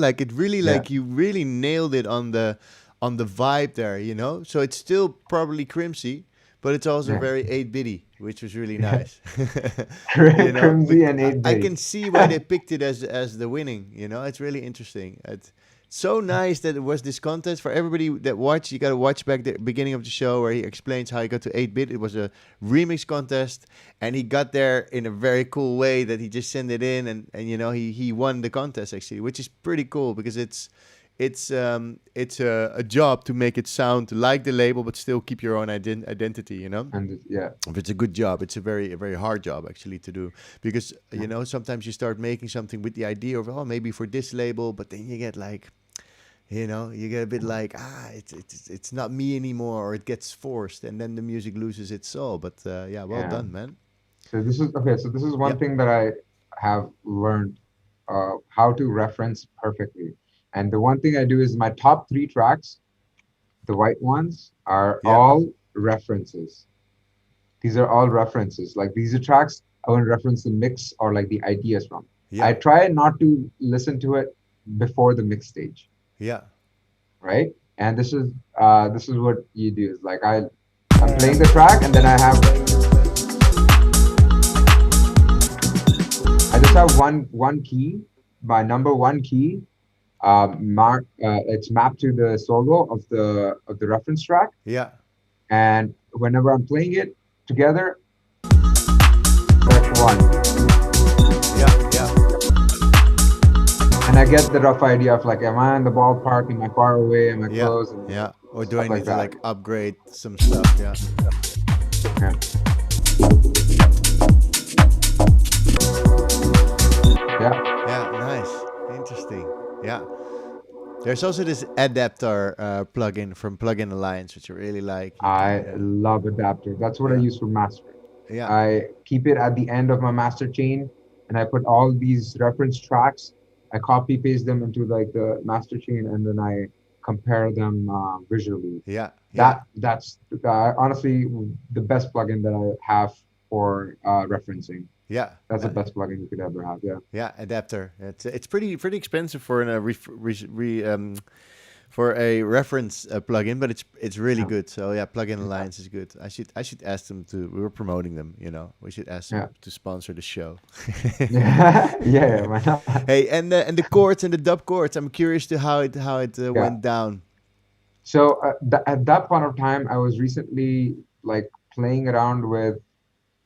A: like it really
B: yeah,
A: like you really nailed it on the vibe there, So it's still probably Crimsy, but it's also
B: yeah.
A: very 8-bitty, which was really
B: Yeah.
A: nice. You know,
B: Crimsy and
A: I
B: 8-bitty.
A: can see why they picked it as the winning, It's really interesting. It's so nice that it was this contest for everybody that watched. You got to watch back the beginning of the show where he explains how he got to 8-bit. It was a remix contest, and he got there in a very cool way that he just sent it in, and he won the contest actually, which is pretty cool because it's a job to make it sound like the label but still keep your own identity.
B: And yeah,
A: If it's a good job, it's a very hard job actually to do because
B: yeah,
A: sometimes you start making something with the idea of maybe for this label, but then you get like you get a bit like it's not me anymore, or it gets forced, and then the music loses its soul. But yeah, well
B: yeah.
A: done, man.
B: So this is okay. So this is one
A: Yep.
B: thing that I have learned how to reference perfectly. And the one thing I do is my top three tracks, the white ones, are
A: Yeah.
B: all references. These are all references. Like these are tracks I want to reference the mix or like the ideas from.
A: Yeah.
B: I try not to listen to it before the mix stage,
A: Yeah.
B: right? And this is what you do is like I'm playing the track and then I just have one key, my number one key. It's mapped to the solo of the reference track,
A: Yeah.
B: and whenever I'm playing it together, press one,
A: Yeah. Yeah.
B: and I get the rough idea of like, am I in the ballpark? Am I far away? Am I
A: Yeah.
B: close? And
A: Yeah. Or do I
B: stuff like
A: need to
B: that.
A: like upgrade some stuff? Yeah.
B: Yeah. Yeah.
A: Yeah. Nice. Interesting. Yeah. There's also this adapter plugin from Plugin Alliance, which I really like.
B: I love adapter. That's what I
A: Yeah.
B: use for mastering.
A: Yeah.
B: I keep it at the end of my master chain, and I put all these reference tracks. I copy paste them into like the master chain, and then I compare them visually.
A: Yeah. Yeah.
B: That's honestly the best plugin that I have for referencing.
A: Yeah.
B: That's the best plugin you could ever have. Yeah.
A: Yeah, adapter. It's pretty expensive for for a reference plugin, but it's really
B: Yeah.
A: good. So yeah, Plugin
B: Yeah.
A: Alliance is good. I should ask them to. We were promoting them. We should ask them
B: Yeah.
A: to sponsor the show.
B: Yeah. Yeah. Why not?
A: Hey, and the chords and the dub chords. I'm curious to how it
B: Yeah.
A: went down.
B: So at that point of time, I was recently like playing around with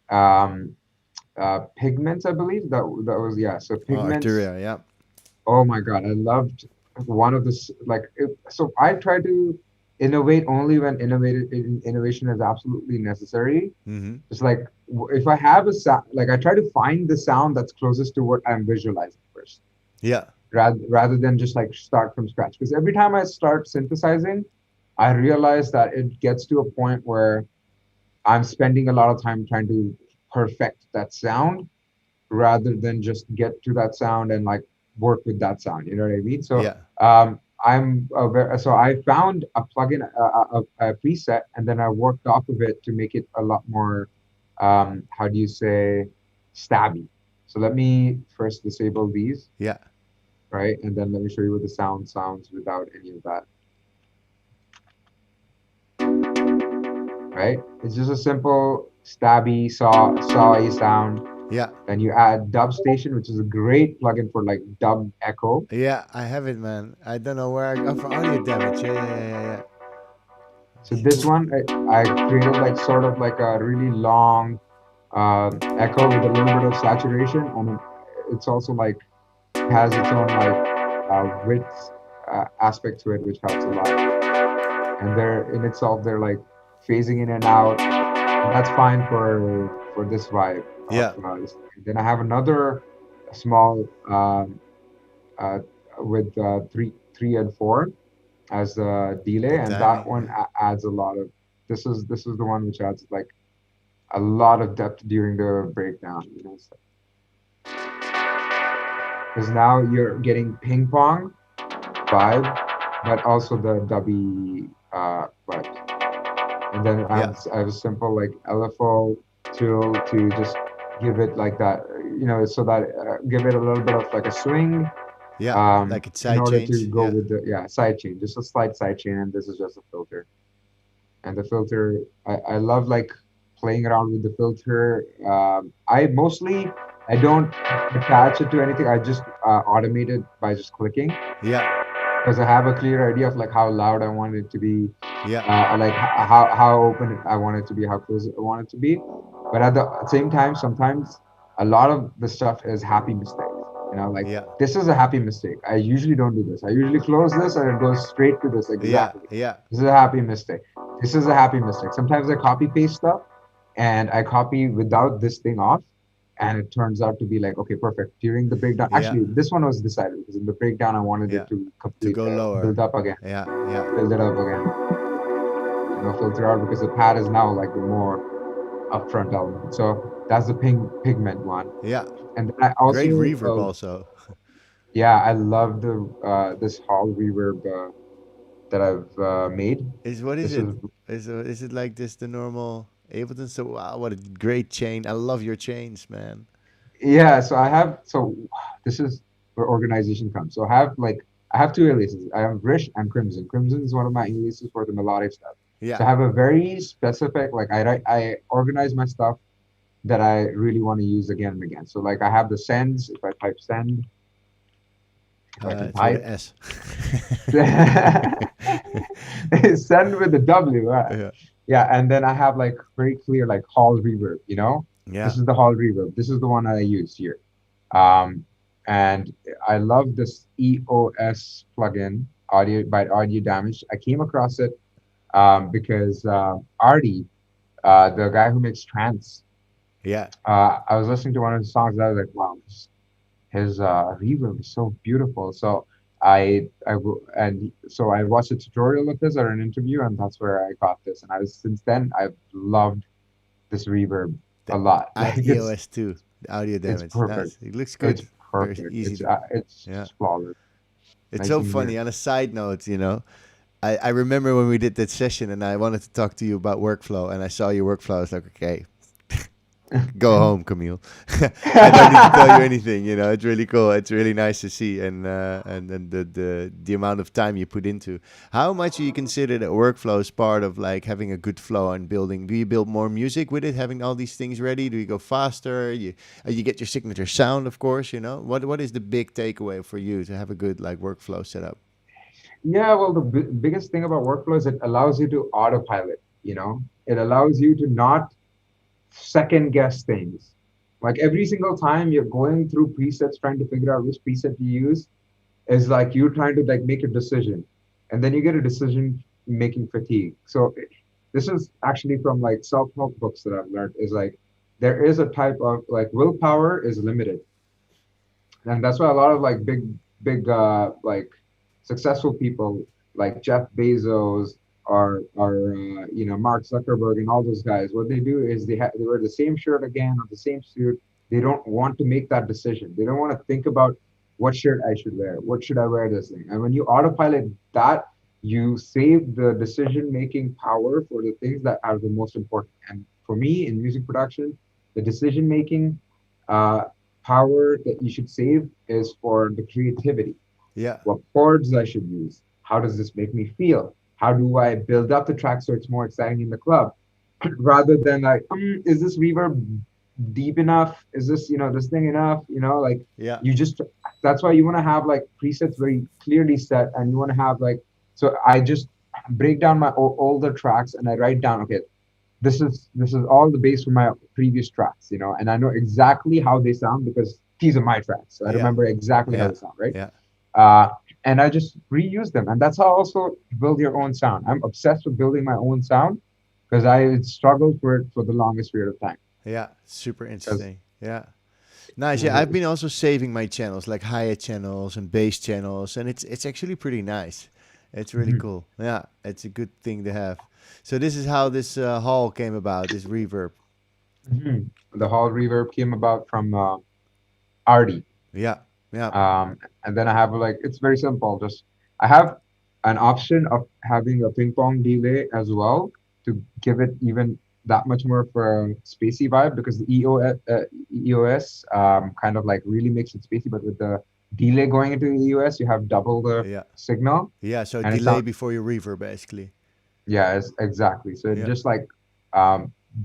B: um, pigments, I believe that was, yeah. So
A: Oh,
B: pigments.
A: Arturia, yeah.
B: Oh my God, I loved one of the so I try to innovate only when innovation is absolutely necessary.
A: Mm-hmm.
B: It's like if I have a sound, like I try to find the sound that's closest to what I'm visualizing first,
A: Yeah.
B: rather than just like start from scratch. Because every time I start synthesizing, I realize that it gets to a point where I'm spending a lot of time trying to perfect that sound rather than just get to that sound and like work with that sound. You know what I mean? So
A: Yeah.
B: so I found a plugin, a preset, and then I worked off of it to make it a lot more, how do you say, stabby. So let me first disable these,
A: Yeah.
B: right? And then let me show you what the sound sounds without any of that, right? It's just a simple stabby sawy sound.
A: Yeah.
B: Then you add Dub Station, which is a great plugin for like dub echo.
A: Yeah, I have it, man. I don't know where I got for audio damage. Yeah, yeah, yeah, yeah,
B: So this one, I created like sort of like a really long echo with a little bit of saturation, and it's also like has its own like width aspect to it, which helps a lot. And they're in itself, they're like phasing in and out, and that's fine for this vibe of
A: yeah.
B: this. Then I have another small uh, with three and four as the delay,
A: The
B: and that
A: timing.
B: one
A: Yeah.
B: adds a lot of. This is the one which adds like a lot of depth during the breakdown. You know, because now you're getting ping pong vibe, but also the dubby vibes. And then
A: Yeah.
B: I have a simple like LFO tool to just give it like that, so that give it a little bit of like a swing,
A: Yeah. Like it's
B: in
A: side
B: order to
A: change.
B: go
A: Yeah.
B: with the, yeah, side chain, just a slight side chain, and this is just a filter. And the filter, I love like playing around with the filter. I don't attach it to anything. I just automate it by just clicking,
A: Yeah.
B: because I have a clear idea of like how loud I want it to be,
A: Yeah.
B: like how open I want it to be, how close I want it to be. But at the same time, sometimes a lot of the stuff is happy mistakes. Like
A: Yeah.
B: this is a happy mistake. I usually don't do this. I usually close this and it goes straight to this
A: Yeah.
B: exactly.
A: Yeah.
B: This is a happy mistake. This is a happy mistake. Sometimes I copy paste stuff and I copy without this thing off, and it turns out to be like, okay, perfect. During the breakdown,
A: Yeah.
B: actually, this one was decided because in the breakdown, I wanted
A: Yeah.
B: it to
A: To
B: complete,
A: go lower.
B: build up again,
A: Yeah. Yeah.
B: build it up again, filter out, because the pad is now like the more upfront element. So that's the pigment one.
A: Yeah.
B: And then I
A: Great
B: also,
A: reverb also.
B: yeah, I love the this hall reverb that I've made.
A: Is what is
B: This
A: it?
B: is
A: Is it like this the normal Ableton? So wow, what a great chain! I love your chains, man.
B: Yeah, so this is where organization comes. So I have two aliases. I have Rish and Crimsen. Crimsen is one of my aliases for the melodic stuff. So
A: Yeah.
B: I have a very specific, like I organize my stuff that I really want to use again and again. So like I have the sends. If I type send, if I can
A: It's with
B: type
A: an S.
B: send with the W, right?
A: yeah.
B: Yeah, and then I have like very clear like hall reverb.
A: Yeah.
B: This is the hall reverb. This is the one I use here. Um, and I love this EOS plugin, Audio Damage. I came across it because Artie, the guy who makes trance,
A: Yeah.
B: I was listening to one of his songs and I was like, wow, his reverb is so beautiful. So so I watched a tutorial of this or an interview, and that's where I got this. And since then I've loved this reverb
A: The
B: a lot.
A: I have
B: Like
A: EOS too. The audio
B: it's
A: damage.
B: perfect.
A: Nice. It looks
B: It's
A: good. Very
B: perfect.
A: easy
B: It's
A: to.
B: it's
A: Yeah.
B: just flawless.
A: It's
B: Nice
A: so
B: and clear.
A: funny. On a side note, I remember when we did that session and I wanted to talk to you about workflow and I saw your workflow. I was like, okay, go home, Camille. I don't need to tell you anything. It's really cool. It's really nice to see, and the amount of time you put into. How much do you consider that workflow is part of like having a good flow and building? Do you build more music with it, having all these things ready? Do you go faster? You get your signature sound, of course. What is the big takeaway for you to have a good like workflow set up?
B: Yeah, well, the biggest thing about workflow is it allows you to autopilot, it allows you to not second guess things. Like every single time you're going through presets, trying to figure out which preset to use, is like you're trying to like make a decision, and then you get a decision making fatigue. So this is actually from like self-help books that I've learned is like there is a type of like willpower is limited, and that's why a lot of like big like successful people like Jeff Bezos or Mark Zuckerberg and all those guys, what they do is they wear the same shirt again or the same suit. They don't want to make that decision. They don't want to think about what shirt I should wear, what should I wear this thing. And when you autopilot that, you save the decision making power for the things that are the most important. And for me in music production, the decision making uh, power that you should save is for the creativity.
A: Yeah.
B: What chords I should use? How does this make me feel? How do I build up the track so it's more exciting in the club? Rather than like, is this reverb deep enough? Is this, this thing enough? Like
A: Yeah.
B: you just, that's why you want to have like presets very clearly set, and you want to have like, so I just break down my older tracks and I write down, okay, this is all the bass from my previous tracks, and I know exactly how they sound because these are my tracks. So I
A: Yeah.
B: remember exactly how
A: Yeah.
B: they sound, right?
A: Yeah.
B: Uh, and I just reuse them, and that's how I also build your own sound. I'm obsessed with building my own sound because I struggled for it for the longest period of time.
A: Yeah. Super
B: Because
A: interesting. Yeah. Nice. Yeah, I've been also saving my channels, like hi-hat channels and bass channels, and it's actually pretty nice. It's really cool. Yeah, it's a good thing to have. So this is how this hall came about. This reverb.
B: the Hall Reverb came about from Artie.
A: Yeah. Yeah.
B: And then I have like it's very simple. Just I have an option of having a ping pong delay as well to give it even that much more of a spacey vibe because the EOS kind of like really makes it spacey, but with the delay going into the EOS, you have double the
A: Yeah.
B: signal,
A: Yeah. So
B: and it
A: delay
B: sounds
A: before your reverb, basically.
B: yeah, it's exactly. So it
A: Yeah.
B: just like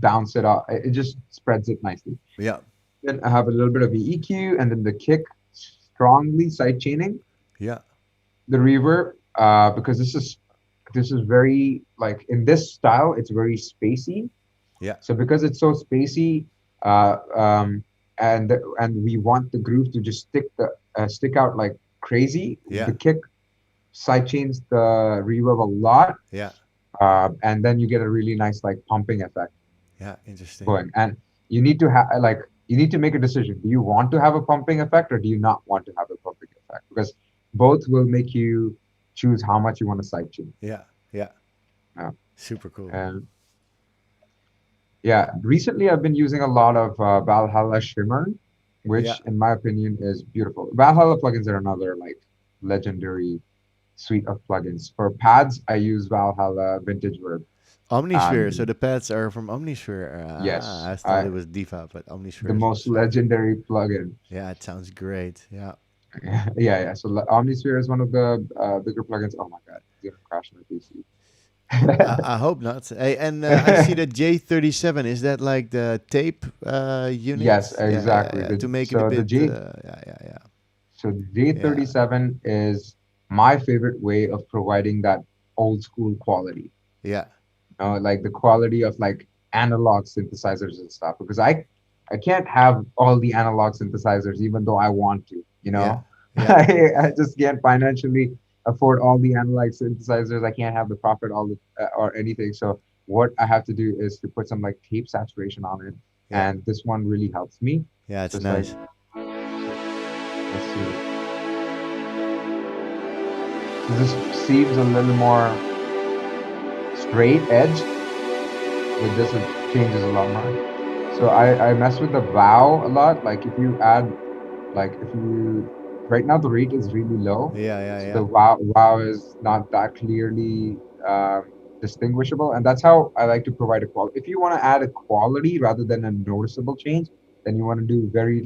B: bounce it off. It just spreads it nicely.
A: Yeah.
B: Then I have a little bit of the EQ and then the kick strongly side chaining
A: Yeah.
B: the reverb because this is very like in this style it's very spacey.
A: Yeah.
B: So because it's so spacey, uh, um, and we want the groove to just stick out like crazy,
A: Yeah.
B: the kick side chains the reverb a lot,
A: Yeah.
B: and then you get a really nice like pumping effect
A: Yeah. Interesting.
B: going. And you need to have like you need to make a decision. Do you want to have a pumping effect or do you not want to have a pumping effect? Because both will make you choose how much you want to sidechain.
A: Yeah. Yeah.
B: Yeah.
A: Super cool.
B: And yeah, recently I've been using a lot of Valhalla Shimmer,
A: Yeah.
B: which in my opinion is beautiful. Valhalla plugins are another like legendary suite of plugins. For pads, I use Valhalla Vintage Verb.
A: Omnisphere. So
B: Um,
A: the pads are from Omnisphere.
B: yes,
A: I thought it was Diva, but Omnisphere
B: the
A: is
B: most
A: also.
B: legendary plugin.
A: Yeah, it sounds great. Yeah.
B: Yeah. So Omnisphere is one of the bigger plugins. Oh my God, it's gonna crash my PC.
A: I hope not. Hey, and I see that J37 is that like the tape
B: Yes,
A: unit? Yeah, yeah,
B: exactly.
A: yeah. To make it a
B: So the
A: bit.
B: J
A: Yeah, yeah, yeah,
B: so the
A: yeah,
B: J37 is my favorite way of providing that old school quality.
A: yeah,
B: Like the quality of like analog synthesizers and stuff. Because I can't have all the analog synthesizers even though I want to.
A: yeah, yeah,
B: I just can't financially afford all the analog synthesizers. I can't have the profit all the or anything. So what I have to do is to put some like tape saturation on it,
A: yeah,
B: and this one really helps me.
A: yeah. It's
B: Just like
A: nice.
B: let's see, so this seems a little more straight edge. With this, it changes a lot more. So I mess with the vow a lot. Like if you add like if you right now the rate is really low,
A: Yeah, yeah,
B: so
A: yeah,
B: the wow is not that clearly distinguishable, and that's how I like to provide a quality. If you want to add a quality rather than a noticeable change, then you want to do very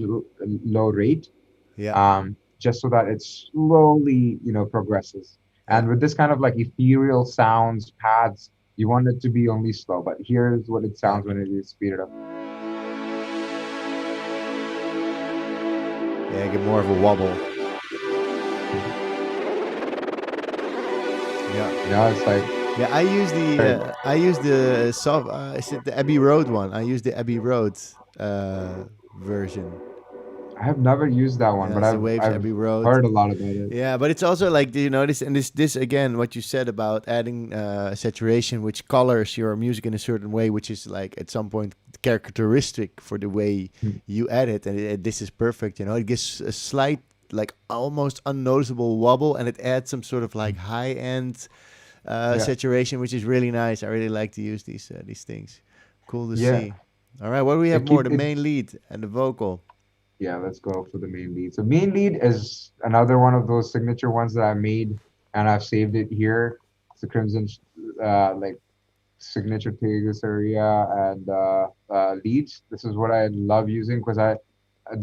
B: low rate,
A: yeah,
B: just so that it slowly progresses.
A: yeah.
B: And with this kind of like ethereal sounds pads, you want it to be only slow. But here's what it
A: Yeah,
B: sounds when it is speeded up.
A: yeah. Get more of a wobble. Yeah.
B: It's like
A: Yeah,
B: very
A: I use the soft is it the Abbey Road one? I use the Abbey Road version.
B: I have never used that one,
A: Yeah,
B: but
A: it's the
B: I've
A: Waves
B: I've
A: Abbey Road.
B: heard a lot about it.
A: Yeah, but it's also like, do you notice, and this again, what you said about adding saturation, which colors your music in a certain way, which is like at some point characteristic for the way
B: Mm.
A: you add it, and this is perfect. It gives a slight, like almost unnoticeable wobble, and it adds some sort of like
B: Mm.
A: high end
B: Yeah,
A: saturation, which is really nice. I really like to use these things. Cool to
B: yeah.
A: see. All right, what do we have
B: It
A: more?
B: keep
A: The
B: it.
A: main lead and the vocal.
B: Yeah, let's go for the main lead. So main lead is another one of those signature ones that I made, and I've saved it here. It's the Crimsen, like signature Tegus area and leads. This is what I love using because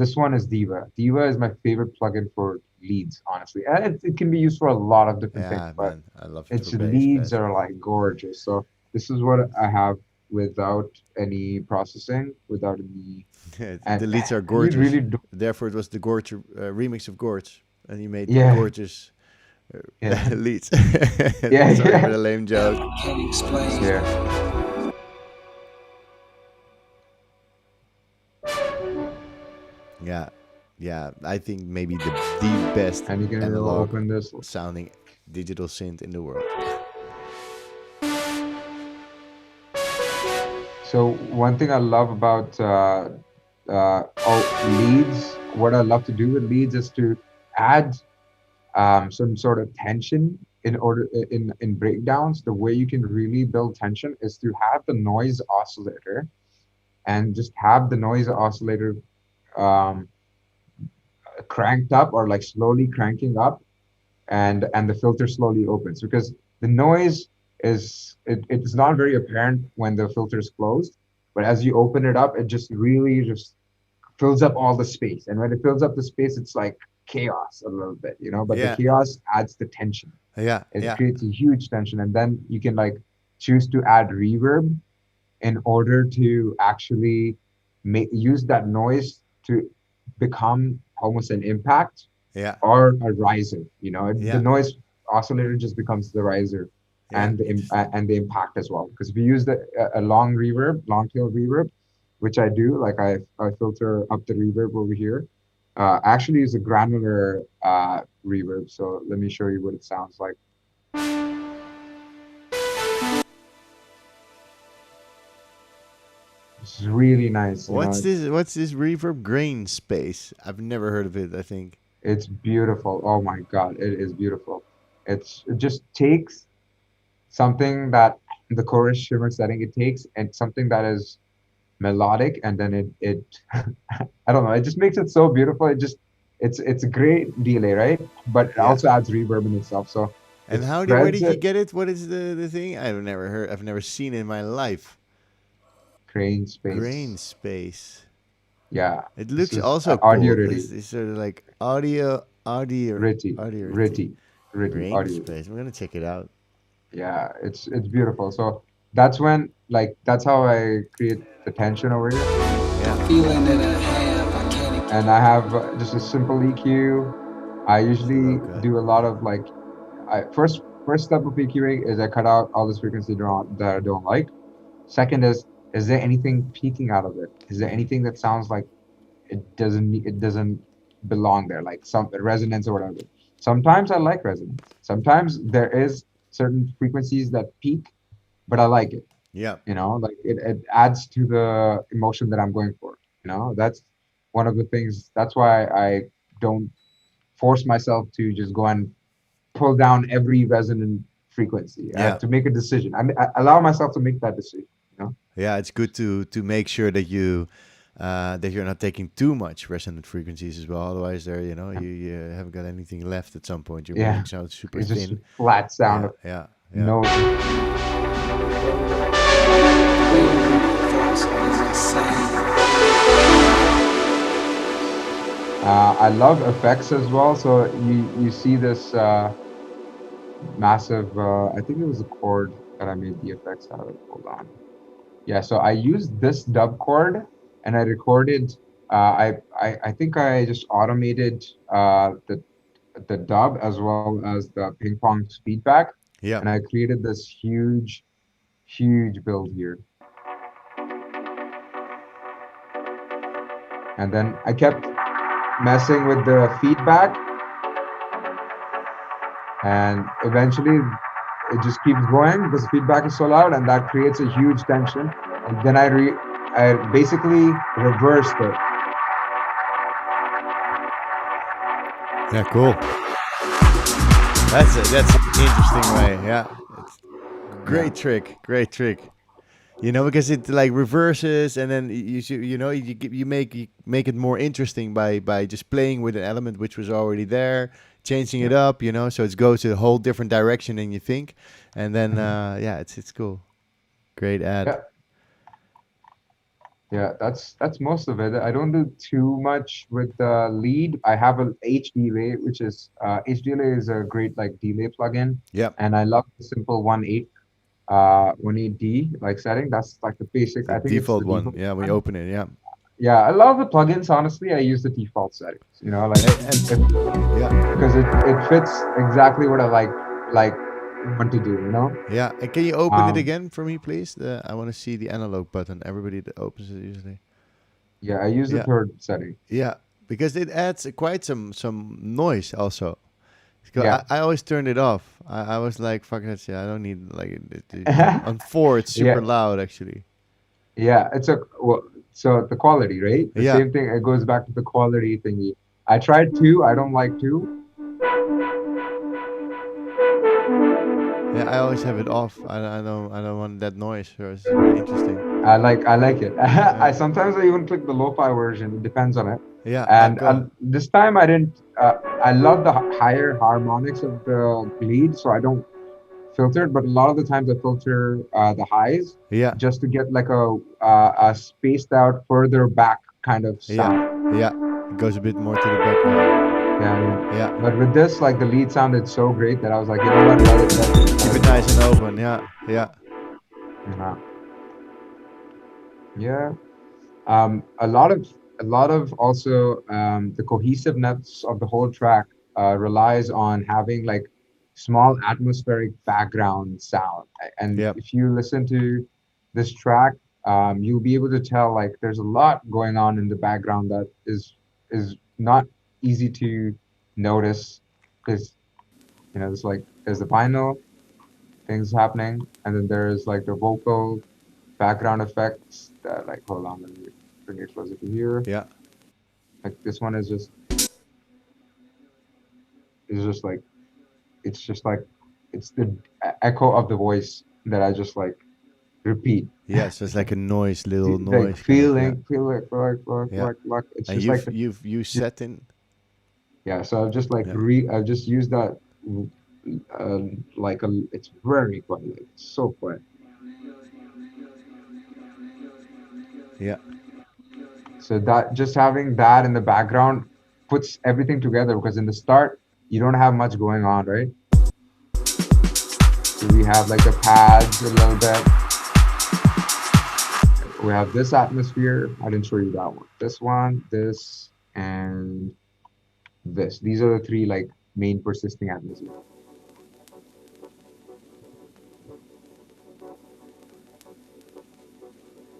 B: this one is Diva. Diva is my favorite plugin for leads, honestly, and it can be used for a lot of different things,
A: Yeah,
B: but
A: man, I love it for
B: its
A: bass,
B: leads
A: especially.
B: are like gorgeous. So this is what I have without any processing, without any, and
A: The leads are
B: you
A: gorgeous.
B: really do.
A: Therefore, it was the Gorge remix of Gorge, and he made
B: Yeah,
A: gorgeous
B: yeah,
A: leads.
B: yeah,
A: Sorry for
B: yeah,
A: the lame joke.
C: Can't explain.
B: yeah.
A: Yeah, yeah. I think maybe the best
B: And you can
A: analog
B: open this.
A: sounding digital synth in the world.
B: So one thing I love about leads, what I love to do with leads is to add some sort of tension in order in breakdowns. The way you can really build tension is to have the noise oscillator and just have the noise oscillator um, cranked up or like slowly cranking up, and the filter slowly opens because the noise it's not very apparent when the filter is closed, but as you open it up, it just really just fills up all the space. And when it fills up the space, it's like chaos a little bit, but the
A: Yeah,
B: chaos adds the tension.
A: yeah,
B: It
A: yeah,
B: creates a huge tension. And then you can like choose to add reverb in order to actually use that noise to become almost an impact
A: yeah,
B: or a riser. The
A: yeah,
B: noise oscillator just becomes the riser
A: yeah. Interesting.
B: and the impact as well. Because if you use a long reverb, long tail reverb, which I do, like I filter up the reverb over here. Actually, use a granular reverb. So let me show you what it sounds like. It's really nice.
A: What's this reverb grain space? I've never heard of it. I think.
B: It's beautiful. Oh my God, it is beautiful. It just takes something that the chorus shimmer setting it takes and something that is melodic, and then it I don't know, it just makes it so beautiful. It's a great delay, right? But it
A: Yeah.
B: also adds reverb in itself. So it
A: And where
B: spreads
A: did you
B: it.
A: get it? What is the thing? I've never seen it in my life.
B: Crane
A: Grain
B: space.
A: space.
B: Yeah.
A: It
B: This
A: looks
B: is
A: also
B: audio
A: cool.
B: ready.
A: It's sort of like
B: Ritty.
A: audio.
B: Ritty
A: Grain
B: audio.
A: space. I'm gonna check it out.
B: Yeah, it's beautiful. So that's when like that's how I create the tension over here.
A: Yeah.
C: Feeling that I have, I can't.
B: And I have just a simple EQ. I
A: It's the low
B: usually
A: cut.
B: do a lot of like first step of EQing is I cut out all this frequency that I don't like. Second is there anything peaking out of it? Is there anything that sounds like it doesn't belong there, like some resonance or whatever? Sometimes I like resonance. Sometimes there is certain frequencies that peak, but I like it.
A: Yeah.
B: Like it adds to the emotion that I'm going for. That's one of the things. That's why I don't force myself to just go and pull down every resonant frequency. I have
A: Yeah.
B: to make a decision. I allow myself to make that decision.
A: Yeah. It's good to make sure that you're not taking too much resonant frequencies as well. Otherwise, you haven't got anything left at some point. Your
B: Yeah,
A: music sounds super
B: it's just a
A: thin.
B: flat sound
A: Yeah.
B: of
A: Yeah. Yeah.
B: no. I love effects as well. So you see this massive. I think it was a chord that I made the effects out of. Hold on. Yeah, so I used this dub chord and I recorded. I think I just automated the dub as well as the ping pong feedback.
A: Yeah.
B: And I created this huge build here. And then I kept messing with the feedback, and eventually it just keeps going because the feedback is so loud, and that creates a huge tension. And then I basically reversed it.
A: Yeah, cool. That's an interesting way. Yeah, it's great trick. Great trick. You know, because it like reverses, and then you make it more interesting by just playing with an element which was already there, changing it up. You know, so it goes to a whole different direction than you think, and then yeah, it's cool. Great ad.
B: Yeah. Yeah, that's most of it. I don't do too much with the lead. I have a HDLA, which is HDLA is a great like delay plugin.
A: Yeah.
B: And I love the simple 1.8D like setting. That's like the basic.
A: The
B: I think
A: default
B: it's the
A: one.
B: default
A: Yeah, we
B: one.
A: open it. Yeah.
B: Yeah, I love the plugins. Honestly, I use the default settings. You know, like because it fits exactly what I like want to do. You know.
A: Yeah, and can you open it again for me, please? I want to see the analog button. Everybody that opens it usually.
B: Yeah, I use the third setting.
A: Yeah, because it adds quite some noise also.
B: Yeah.
A: I always turned it off. I was like, fuck that shit. I don't need like on 4 it's super loud actually.
B: Yeah, so the quality, right? The same thing. It goes back to the quality thingy. I tried 2. I don't like 2.
A: Yeah, I always have it off. I don't want that noise. So it's very interesting.
B: I like it. I sometimes even click the lo-fi version. It depends on it.
A: Yeah.
B: And this time I didn't. I love the higher harmonics of the lead, so I don't filter it. But a lot of the times I filter the highs.
A: Yeah.
B: Just to get like a spaced out further back kind of sound.
A: Yeah. It goes a bit more to the background.
B: Yeah. But with this, like the lead sounded so great that I was like, you know what,
A: keep it nice and open. Yeah.
B: Yeah. A lot of also the cohesiveness of the whole track relies on having like small atmospheric background sound. And if you listen to this track, you'll be able to tell like there's a lot going on in the background that is not easy to notice, because there's the vinyl things happening, and then there's like the vocal background effects that like, hold on, let me bring it closer to here.
A: Yeah.
B: Like this one is just like it's the echo of the voice that I just like repeat.
A: Yeah, so it's like a noise, little noise.
B: Like feel like it's
A: and
B: just
A: you've set in.
B: Yeah, so I've just like I've just used that it's very quiet, like so quiet.
A: Yeah.
B: So that just having that in the background puts everything together, because in the start you don't have much going on, right? So we have like the pads a little bit. We have this atmosphere. I didn't show you that one. This one, this, and this. These are the 3 like main persisting atmospheres.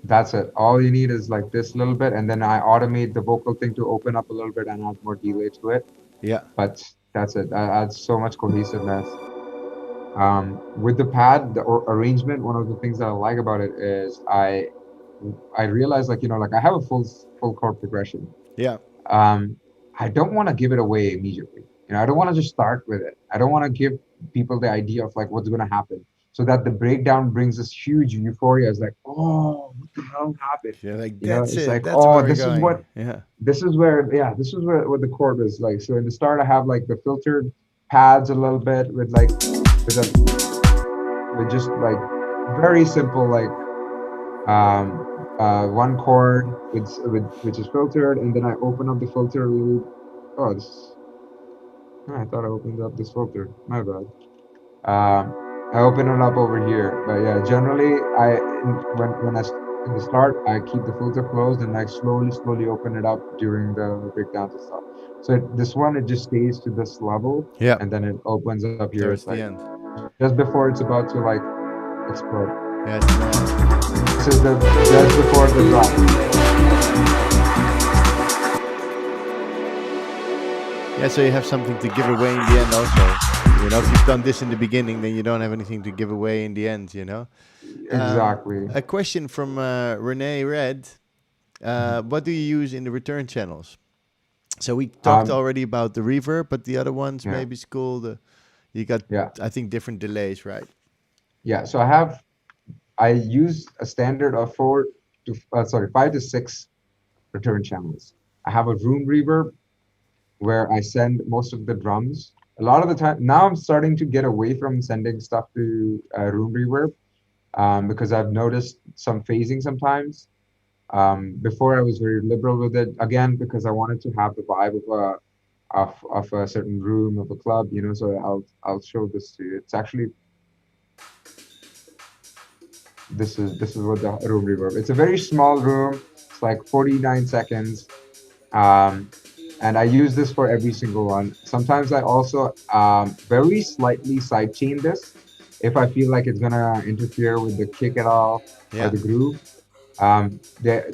B: That's it. All you need is like this little bit, and then I automate the vocal thing to open up a little bit and add more delay to it.
A: Yeah.
B: But that's it. That adds so much cohesiveness. With the pad, the arrangement, one of the things that I like about it is I realize like I have a full chord progression.
A: Yeah.
B: I don't want to give it away immediately. I don't want to just start with it. I don't want to give people the idea of like what's going to happen, so that the breakdown brings this huge euphoria. It's like, oh, what the hell happened?
A: Yeah, like that's
B: it's
A: it.
B: like,
A: that's
B: oh,
A: this
B: is what.
A: Yeah.
B: This is where what the chord is like. So in the start, I have like the filtered pads a little bit with just like very simple like one chord which is filtered, and then I open up the filter loop. I thought I opened up this filter. My bad. I open it up over here, but yeah, generally when in the start I keep the filter closed, and I slowly open it up during the breakdowns and stuff. So this one, it just stays to this level,
A: yeah,
B: and then it opens up here.
A: Towards the end.
B: just before it's about to like explode.
A: Yeah, it's nice.
B: This is the just before the drop.
A: Yeah, so you have something to give away in the end also. You know, if you've done this in the beginning, then you don't have anything to give away in the end, you know?
B: Exactly.
A: A question from Renee Red. What do you use in the return channels? So we talked already about the reverb, but the other ones
B: Yeah.
A: maybe school. You got,
B: Yeah.
A: I think, different delays, right?
B: Yeah. So I use a standard of 5 to 6 return channels. I have a room reverb where I send most of the drums. A lot of the time now I'm starting to get away from sending stuff to room reverb because I've noticed some phasing sometimes. Before I was very liberal with it, again because I wanted to have the vibe of a certain room of a club, you know. So I'll show this to you. It's actually this is what the room reverb. It's a very small room. It's like 49 seconds. And I use this for every single one. Sometimes I also very slightly sidechain this if I feel like it's gonna interfere with the kick at all or the groove.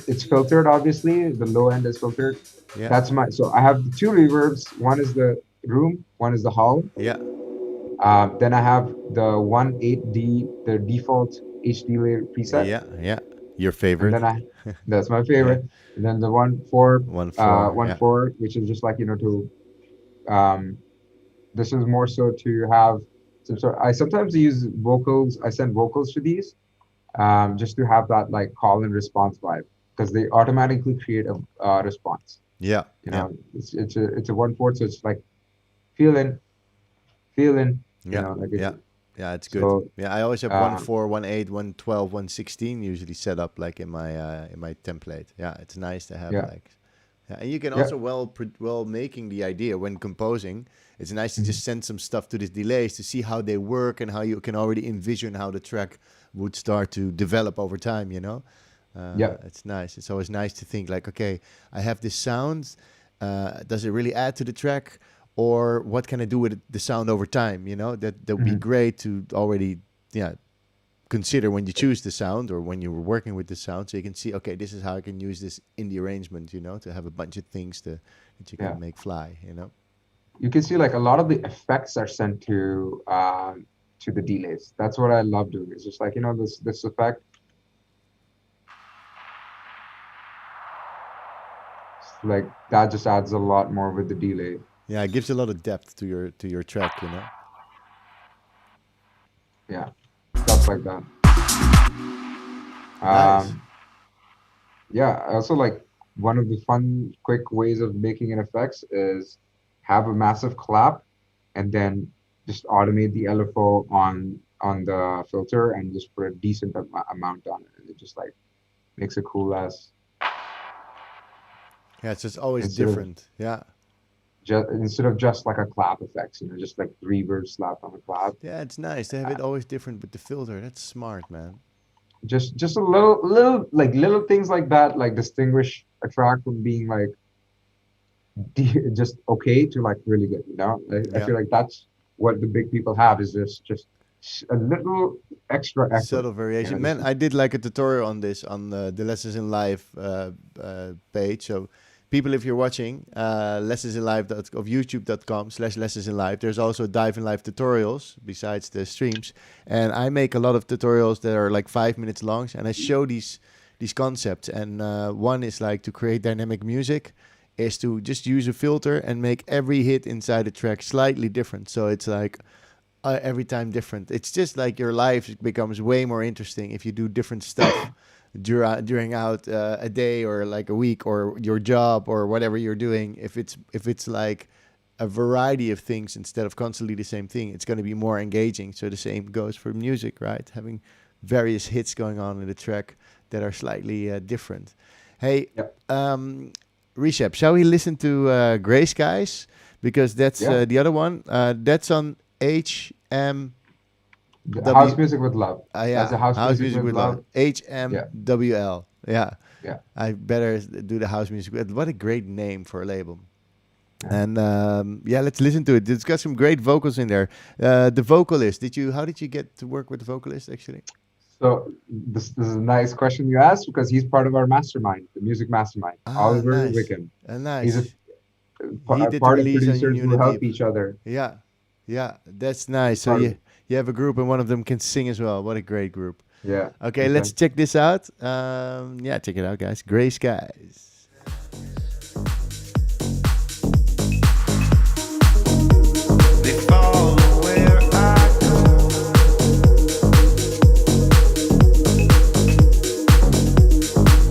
B: It's filtered, obviously. The low end is filtered.
A: Yeah.
B: So I have the 2 reverbs. One is the room, one is the hall.
A: Yeah.
B: Then I have the 1.8D, the default HD preset.
A: Yeah. Yeah. Your favorite.
B: And then that's my favorite. And then the 1.4, 1.4, which is just like, you know, this is more so to have some sort. I sometimes use vocals. I send vocals to these, just to have that like call and response vibe because they automatically create a response.
A: Yeah.
B: You know, it's a 1.4, so it's like feeling. You know, like
A: yeah, it's good.
B: So,
A: I always have 1.4, 1.8, 1.12, 1.16 usually set up like in my template. Yeah, it's nice to have like. Yeah, and you can also while making the idea when composing, it's nice to just send some stuff to these delays to see how they work and how you can already envision how the track would start to develop over time. You know. It's nice. It's always nice to think like, okay, I have this sound. Does it really add to the track? Or what can I do with the sound over time? You know, that would be great to already, consider when you choose the sound or when you were working with the sound, so you can see, okay, this is how I can use this in the arrangement. You know, to have a bunch of things that you can make fly. You know,
B: you can see like a lot of the effects are sent to the delays. That's what I love doing. It's just like, you know, this effect. Like that just adds a lot more with the delay.
A: Yeah, it gives a lot of depth to your track, you know.
B: Yeah, stuff like that.
A: Nice.
B: Yeah, I also like one of the fun, quick ways of making an effects is have a massive clap, and then just automate the LFO on the filter and just put a decent amount on it, and it just like makes a cool ass.
A: Yeah, it's just always different.
B: Instead of just like a clap effects, you know, just like reverb slap on a clap.
A: Yeah, it's nice to have it always different with the filter. That's smart, man.
B: Just a little things like that, like distinguish a track from being like just okay to like really good, you know. I feel like that's what the big people have is just a little extra effort.
A: Subtle variation. Man, I did like a tutorial on this on the Lessons in Live page. So people, if you're watching, of youtube.com/lessons in live, there's also Dive in Live tutorials besides the streams. And I make a lot of tutorials that are like 5 minutes long, and I show these concepts. And one is like to create dynamic music is to just use a filter and make every hit inside a track slightly different. So it's like every time different. It's just like your life becomes way more interesting if you do different stuff during out a day or like a week or your job or whatever you're doing. If it's like a variety of things instead of constantly the same thing, it's going to be more engaging. So the same goes for music, right? Having various hits going on in the track that are slightly different. Hey, Rishab, shall we listen to Grey Skies? Because that's the other one. That's on HM.
B: House Music with Love.
A: That's
B: a house music with love.
A: HMWL. Yeah.
B: Yeah.
A: I better do the house music. What a great name for a label.
B: Yeah.
A: And yeah, let's listen to it. It's got some great vocals in there. The vocalist, how did you get to work with the vocalist actually?
B: So this is a nice question you asked because he's part of our mastermind, the music mastermind,
A: Ah,
B: Oliver
A: nice.
B: Wickham. He's
A: Nice. He
B: a
A: did the
B: part of
A: release on
B: producers who help
A: Unideep.
B: each other.
A: Yeah. Yeah, that's
B: He's
A: nice. So
B: part of
A: you have a group and one of them can sing as well. What a great group.
B: yeah.
A: Okay,
B: Okay.
A: let's check this out. Yeah, check it out, guys. Gray Skies.
C: They follow where I go.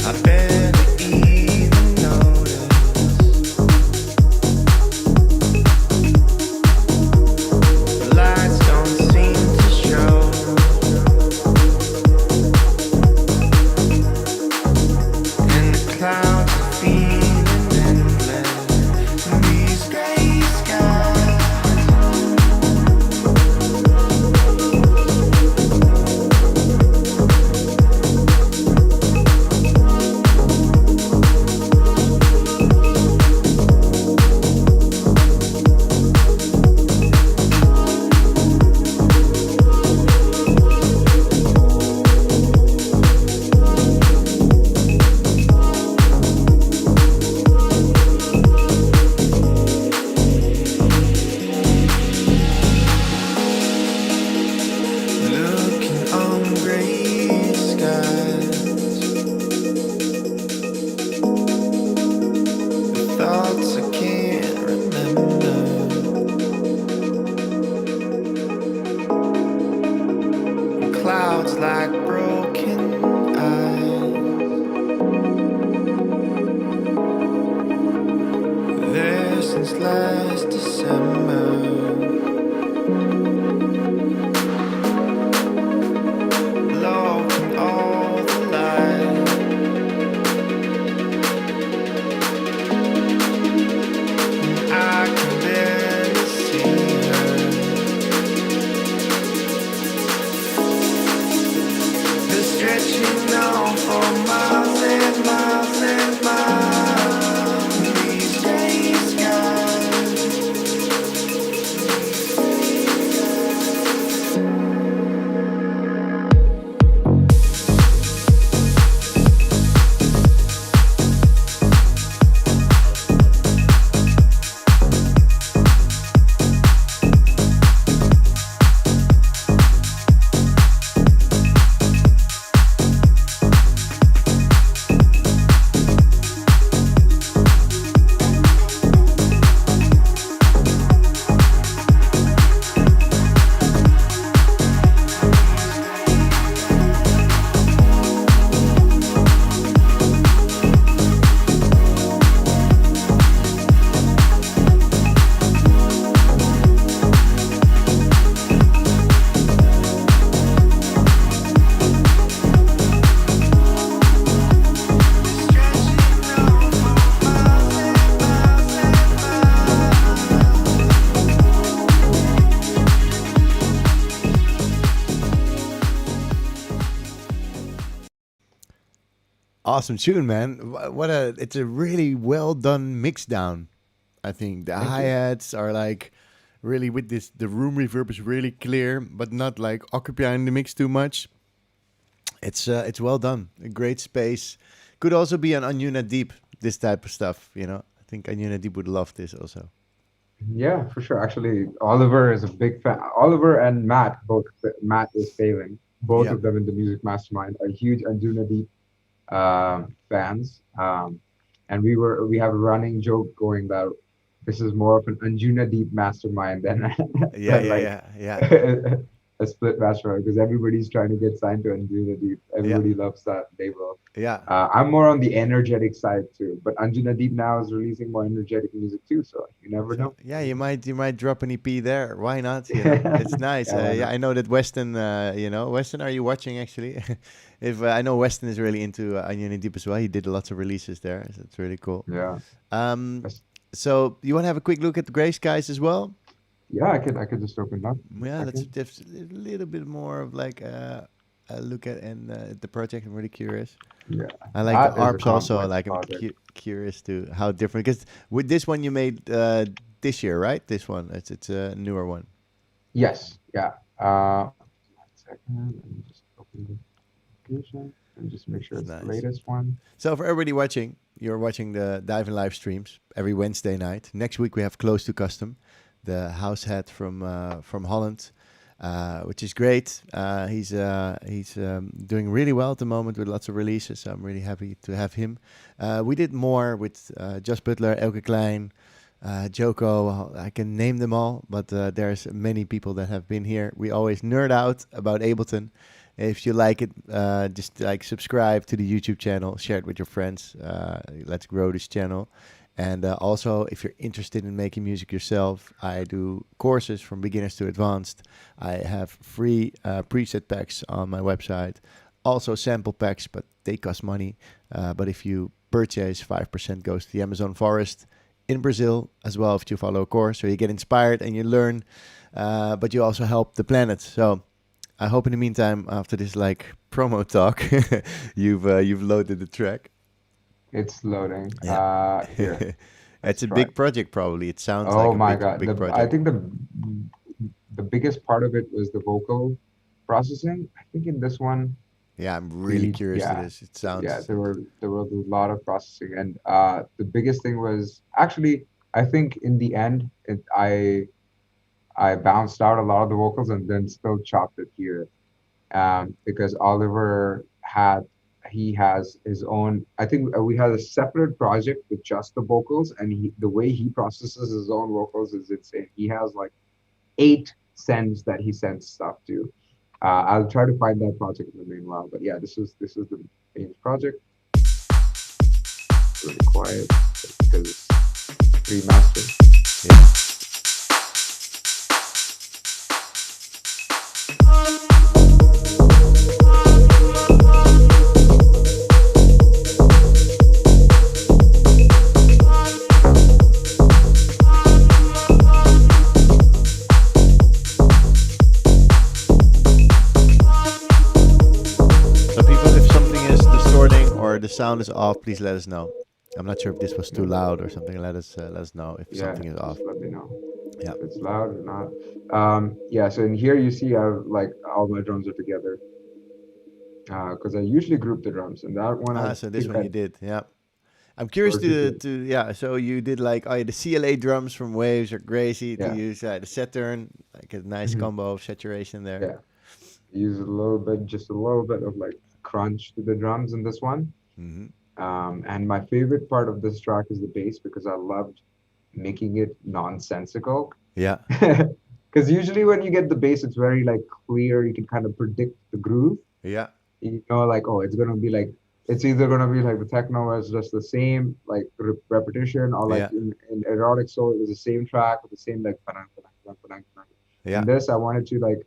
C: I barely even notice. The lights don't seem to show. And the clouds are feeling endless. And these gray skies. Looking on gray skies, the thoughts I can't remember, clouds like broken eyes. There since last December, blocking all the light. I can barely see her. They're stretching on for miles and miles and miles. These gray skies.
A: Awesome tune, man. It's a really well done mix down. I think the
B: Thank you.
A: hi-hats are like really with this, the room reverb is really clear, but not like occupying the mix too much. It's well done. A great space. Could also be an Anjuna Deep, this type of stuff, you know. I think Anjuna Deep would love this also.
B: Yeah, for sure. Actually, Oliver is a big fan. Oliver and Matt, both Matt is failing. Both
A: Yeah.
B: of them in the music mastermind are huge Anjuna Deep fans. And we have a running joke going that this is more of an Anjuna Deep mastermind than
A: Yeah,
B: than
A: yeah,
B: like
A: yeah, yeah.
B: a split mastermind because everybody's trying to get signed to Anjuna Deep.
A: Yeah.
B: Everybody loves that label.
A: Yeah.
B: I'm more on the energetic side too, but Anjuna Deep now is releasing more energetic music too, so you never
A: So
B: know.
A: yeah, you might drop an EP there. Why not? You know, it's nice.
B: Yeah, why
A: Yeah,
B: not?
A: I know that Weston. Weston, are you watching actually? If I know Weston is really into Onion and Deep as well. He did lots of releases there. So it's really cool.
B: Yeah.
A: Um,
B: That's-
A: so you want to have a quick look at the Gray Skies as well?
B: Yeah, I could just open it up.
A: Yeah, let's
B: Second.
A: just a little bit more of like look at and the project. I'm really curious.
B: Yeah,
A: I like the
B: that is a
A: ARPs also.
B: complex
A: Like I'm
B: project.
A: curious to how different because with this one you made this year, right? This one it's a newer one.
B: Yes, yeah. 1 second. Let me just open the application and just make sure
A: It's
B: it's the
A: nice.
B: latest one.
A: So for everybody watching, you're watching the Dive live streams every Wednesday night. Next week we have Close to Custom, the house head from Holland, which is great. He's doing really well at the moment with lots of releases. So I'm really happy to have him. We did more with Just Butler, Elke Klein, Joko. I can name them all, but there's many people that have been here. We always nerd out about Ableton. If you like it, just like subscribe to the YouTube channel, share it with your friends. Let's grow this channel. And also, if you're interested in making music yourself, I do courses from beginners to advanced. I have free preset packs on my website, also sample packs, but they cost money. But if you purchase, 5% goes to the Amazon forest in Brazil as well if you follow a course. So you get inspired and you learn, but you also help the planet. So I hope in the meantime, after this like promo talk, you've loaded the track.
B: It's loading.
A: Yeah.
B: Here,
A: It's
B: let's
A: a
B: try.
A: big project probably. It sounds like
B: Oh
A: a
B: my
A: big
B: God.
A: big
B: I
A: project.
B: think the biggest part of it was the vocal processing. I think in this one
A: Yeah, I'm really
B: we
A: curious to
B: yeah,
A: this. It
B: yeah,
A: sounds
B: there were a lot of processing, and the biggest thing was actually I think in the end I bounced out a lot of the vocals and then still chopped it here, because Oliver he has his own. I think we had a separate project with just the vocals, and the way he processes his own vocals is insane. He has like 8 sends that he sends stuff to. I'll try to find that project in the meanwhile. But yeah, this is the main project. Really quiet because it's remastered.
A: yeah. So people, if something is distorting or the sound is off, please let us know. I'm not sure if this was too loud or something. Let us know if
B: Yeah,
A: something is off.
B: just let me know
A: Yeah.
B: if it's loud or not. Yeah, so in here you see I've like all my drums are together because I usually group the drums, and that one I
A: So this
B: think
A: one
B: I
A: you did. Yeah. I'm curious
B: totally did.
A: to yeah. So you did like the CLA drums from Waves are crazy to
B: Yeah.
A: use the Saturn, like a nice
B: Mhm.
A: combo of saturation there.
B: Yeah, use a little bit, just a little bit of like crunch to the drums in this one.
A: Hmm.
B: And my favorite part of this track is the bass because I loved making it nonsensical.
A: Yeah.
B: Because usually when you get the bass, it's very like clear. You can kind of predict the groove.
A: Yeah.
B: You know, like, oh, it's gonna be like it's either gonna be like the techno where it's just the same like repetition, or like
A: Yeah.
B: in erotic soul it was the same track with the same like ba-dang, ba-dang, ba-dang, ba-dang, ba-dang.
A: Yeah.
B: In this I wanted to like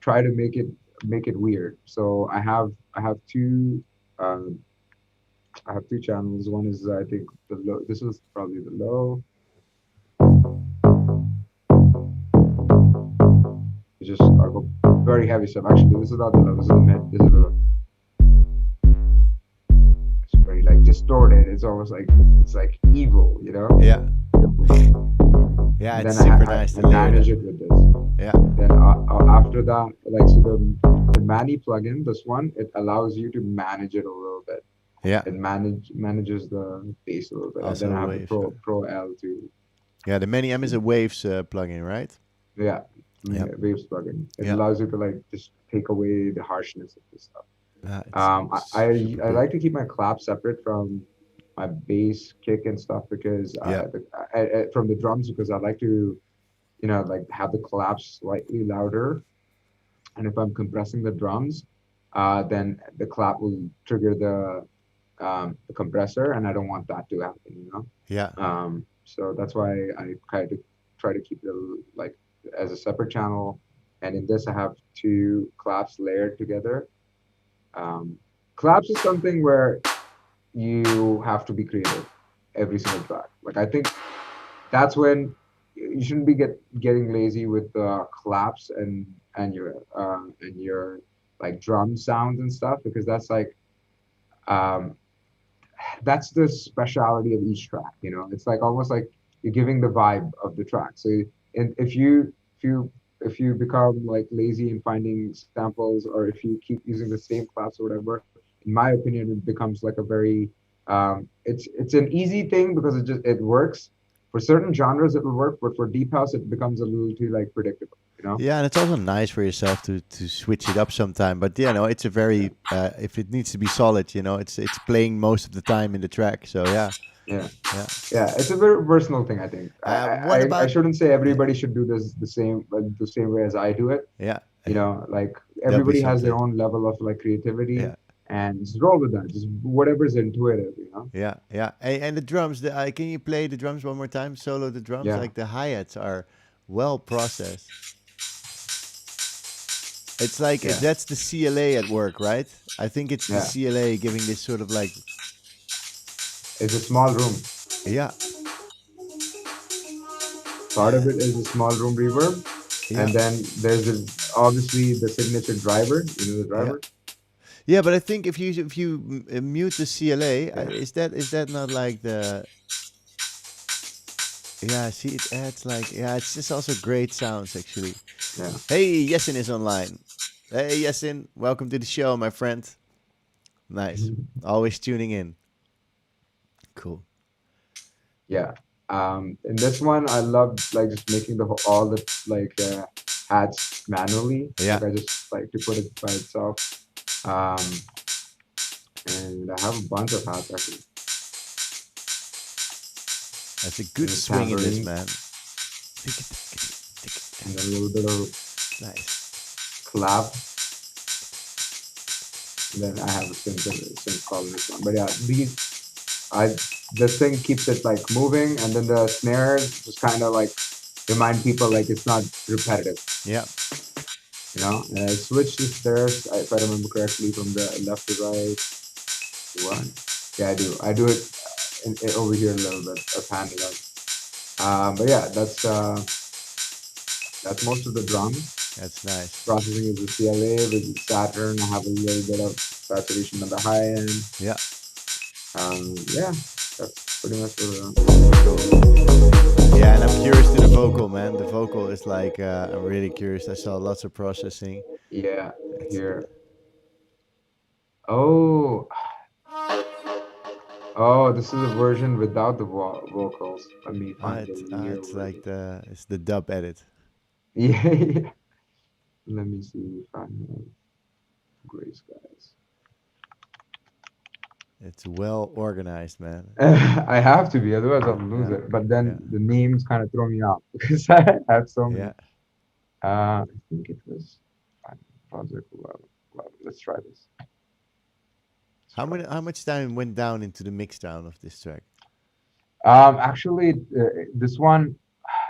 B: try to make it weird. So um I have two channels. One is I think the low. This is probably the low. It's just I go very heavy stuff. Actually, this is not the low. This is the mid. This is the. It's very like distorted. It's almost like it's like evil, you know.
A: Yeah. Yeah. It's
B: Then
A: super nice to
B: I
A: layer
B: manage
A: that.
B: it with this.
A: Yeah.
B: Then after that, like so the Mani plugin, this one, it allows you to manage it a little bit.
A: Yeah.
B: It manages the bass a little bit, and then
A: Also
B: I have the
A: Waves.
B: Pro L to
A: Yeah. The Many M is a Waves plugin, right?
B: yeah,
A: Yeah.
B: Waves plugin. It
A: Yeah.
B: allows you to like just take away the harshness of this stuff.
A: It's super
B: I
A: cool.
B: like to keep my clap separate from my bass kick and stuff because
A: Yeah.
B: from the drums because I like to like have the claps slightly louder, and if I'm compressing the drums, then the clap will trigger the compressor, and I don't want that to happen.
A: Yeah.
B: So that's why I try to keep it like as a separate channel. And in this, I have two claps layered together. Claps is something where you have to be creative every single track. Like I think that's when you shouldn't be getting lazy with the claps and your like drum sounds and stuff, because that's like um, that's the speciality of each track. You know, it's like almost like you're giving the vibe of the track. So, and if you become like lazy in finding samples, or if you keep using the same class or whatever, in my opinion, it becomes like a very it's an easy thing because it works. For certain genres, it will work, but for deep house, it becomes a little too like predictable. You know?
A: Yeah, and it's also nice for yourself to switch it up sometime. But yeah, no, it's a very if it needs to be solid, it's playing most of the time in the track. So yeah,
B: Yeah.
A: yeah.
B: Yeah, it's a very personal thing, I think.
A: What
B: I
A: about
B: shouldn't say
A: yeah,
B: everybody should do this the same way as I do it.
A: yeah,
B: You know, like
A: that'll be
B: everybody has their
A: something.
B: own level of like creativity,
A: Yeah,
B: and just roll with that. Just whatever's intuitive, you know?
A: yeah, yeah. And the drums, can you play the drums one more time? Solo the drums,
B: Yeah.
A: like the hi-hats are well processed. It's like
B: Yeah.
A: that's the CLA at work, right? I think it's the
B: Yeah.
A: CLA giving this sort of like,
B: It's a small room.
A: yeah,
B: Part of it is a small room reverb,
A: yeah,
B: and then there's obviously the signature driver, you know the
A: yeah.
B: driver?
A: Yeah, but I think if you mute the CLA,
B: Yeah.
A: is that not like the yeah? See, it adds like yeah. It's just also great sounds actually.
B: Yeah.
A: Hey, Yesin is online. Hey, Yesin, welcome to the show, my friend. Nice, always tuning in. Cool.
B: Yeah. In this one, I love like just making all the like hats manually.
A: Yeah,
B: Like I just like to put it by itself. Um, and I have a bunch of hats actually.
A: that's a good
B: There's a
A: swing in this
B: tambourine
A: man.
B: and then a little bit of
A: Nice.
B: clap. And then I have a synth call in this one. But yeah, I this thing keeps it like moving, and then the snares just kind of like remind people like it's not repetitive.
A: Yeah,
B: You know, and I switched the snares if I remember correctly from the left to right. What? Yeah, I do. I do it over here a little bit. I've handed up. But yeah, that's most of the drums.
A: that's nice.
B: Processing is the CLA with Saturn. I have a little bit of saturation on the high end.
A: Yeah.
B: Yeah, that's pretty much what
A: Yeah, and I'm curious to the vocal, man. The vocal is like I'm really curious. I saw lots of processing.
B: yeah,
A: It's
B: here. Oh, oh, this is a version without the vocals. Let me find the real
A: it's like
B: version.
A: it's the dub edit.
B: Yeah, yeah. Let me see if I have gray skies.
A: It's well organized, man.
B: I have to be, otherwise I'll lose
A: Yeah,
B: it. But
A: yeah,
B: then the names kind of throw me off because I have so
A: yeah.
B: many. I think it was Project 11. Let's try this.
A: How much time went down into the mix down of this track?
B: Actually, this one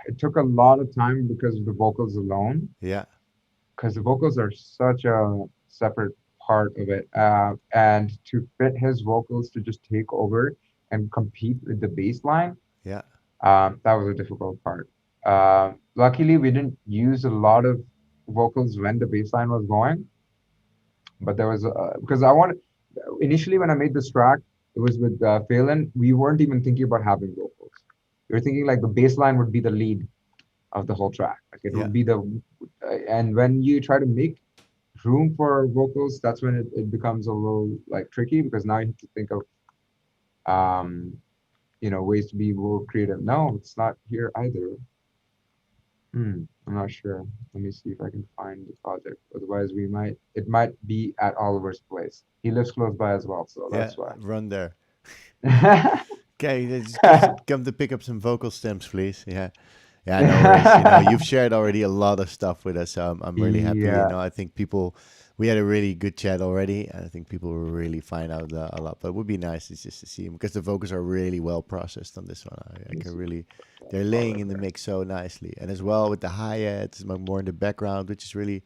B: it took a lot of time because of the vocals alone.
A: Yeah,
B: Because the vocals are such a separate part of it, and to fit his vocals to just take over and compete with the bass line,
A: yeah,
B: that was a difficult part. Luckily, we didn't use a lot of vocals when the bass line was going, but there was because I wanted initially when I made this track, it was with Phelan. We weren't even thinking about having vocals. We were thinking like the bass line would be the lead of the whole track. Like it
A: yeah,
B: would be and when you try to make room for vocals, that's when it becomes a little like tricky because now you have to think of um, ways to be more creative. No, it's not here either. I'm not sure. Let me see if I can find the project. Otherwise, it might be at Oliver's place. He lives close by as well, so
A: yeah.
B: that's why.
A: Run there.
B: Yeah,
A: Okay, just come to pick up some vocal stems, please. Yeah. Yeah, no worries. You've shared already a lot of stuff with us, so I'm really happy. I think we had a really good chat already, and I think people will really find out a lot. But it would be nice just to see them because the vocals are really well processed on this one. I can really, they're laying in the mix so nicely, and as well with the hi-hats, more in the background, which is really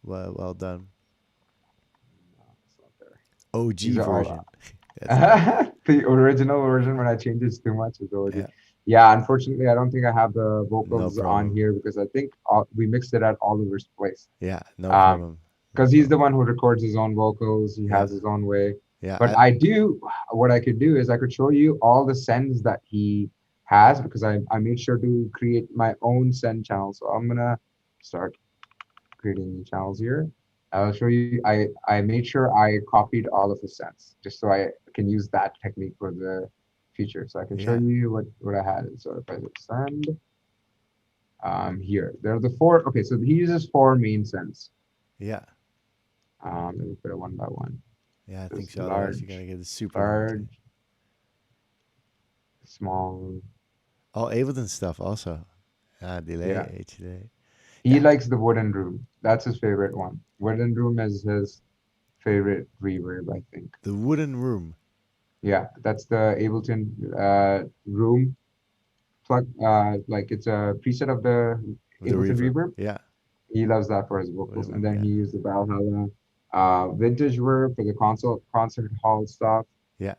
A: well done. OG
B: these are all
A: version. That's nice.
B: the original version. When I change it too much, is already.
A: Yeah,
B: Yeah, unfortunately, I don't think I have the
A: no
B: vocals on
A: problem.
B: here because I think we mixed it at Oliver's place.
A: Yeah, no
B: Um,
A: problem.
B: because he's the one who records his own vocals. He
A: Yeah.
B: has his own way.
A: Yeah.
B: But what I could do is I could show you all the sends that he has, because I made sure to create my own send channel. So I'm gonna start creating new channels here. I'll show you. I made sure I copied all of the sends just so I can use that technique for the future. So I can show
A: Yeah.
B: you what I had. So if I hit send, here there are the four. Okay, so he uses four main sends.
A: Yeah.
B: Let me put it one by one.
A: Yeah, I think
B: There's
A: so. Otherwise, you're gonna get it super long.
B: large, small.
A: Oh, Ableton stuff also. Delay,
B: Yeah,
A: H delay.
B: he
A: Yeah,
B: likes the wooden room. That's his favorite one. Wooden room is his favorite reverb, I think.
A: the wooden room.
B: Yeah, that's the Ableton room plug. Like it's a preset of the
A: The
B: Ableton
A: reverb.
B: reverb.
A: Yeah.
B: He loves that for his vocals,
A: Wooden
B: and
A: room.
B: then
A: Yeah.
B: he used the Valhalla vintage verb for the concert hall stuff.
A: Yeah.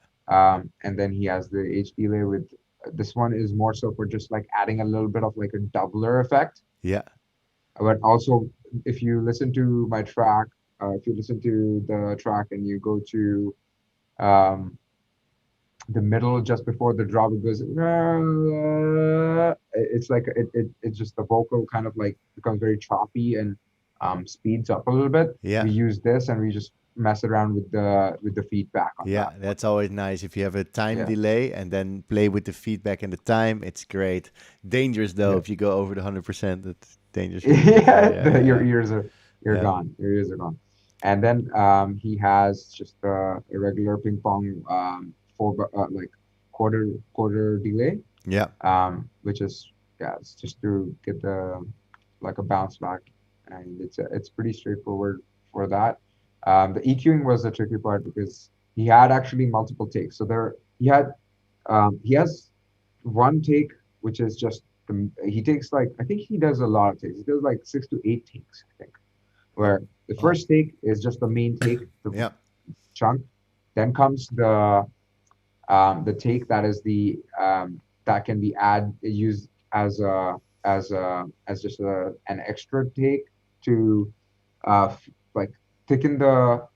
B: And then he has the H delay with this one is more so for just like adding a little bit of like a doubler effect.
A: Yeah.
B: But also, if you listen to my track, if you listen to the track and you go to um, the middle just before the drop, it goes. It's like it's just the vocal kind of like becomes very choppy and speeds up a little bit.
A: Yeah.
B: We use this and we just mess around with the feedback on
A: Yeah,
B: that.
A: that's always nice. If you have a time
B: Yeah.
A: delay and then play with the feedback and the time, it's great. Dangerous though,
B: Yeah.
A: if you go over the 100%, that's dangerous.
B: Yeah, your
A: Yeah.
B: ears are you're
A: Yeah.
B: gone. Your ears are gone. And then he has just a regular ping pong like quarter delay,
A: Yeah.
B: which is it's just to get the like a bounce back, and it's pretty straightforward for that. The EQing was the tricky part because he had actually multiple takes. So he has one take which is just he takes like I think he does a lot of takes. He does like 6 to 8 takes, I think. Where the
A: Oh.
B: first take is just the main take, the
A: Yeah.
B: chunk. Then comes the take that is the that can be used as just an extra take to like thicken the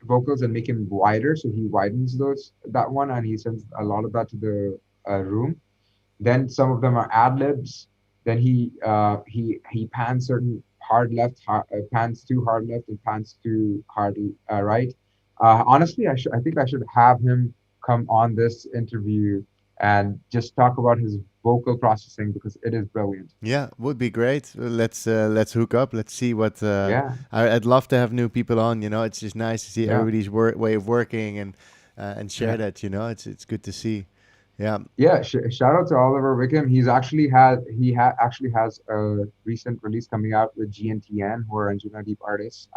B: vocals and make him wider. So he widens that one and he sends a lot of that to the room. Then some of them are ad libs. Then he pans certain hard left, pans too hard left, and pans too hard right. Honestly, I think I should have him come on this interview and just talk about his vocal processing because it is brilliant.
A: Yeah, would be great. Let's hook up. Let's see what.
B: Yeah,
A: I'd love to have new people on. You know, it's just nice to see
B: yeah,
A: everybody's way of working and share
B: yeah.
A: that. You know, it's good to see. Yeah.
B: Yeah, shout out to Oliver Wickham. Actually has a recent release coming out with GNTN, who are Anjuna Deep artists.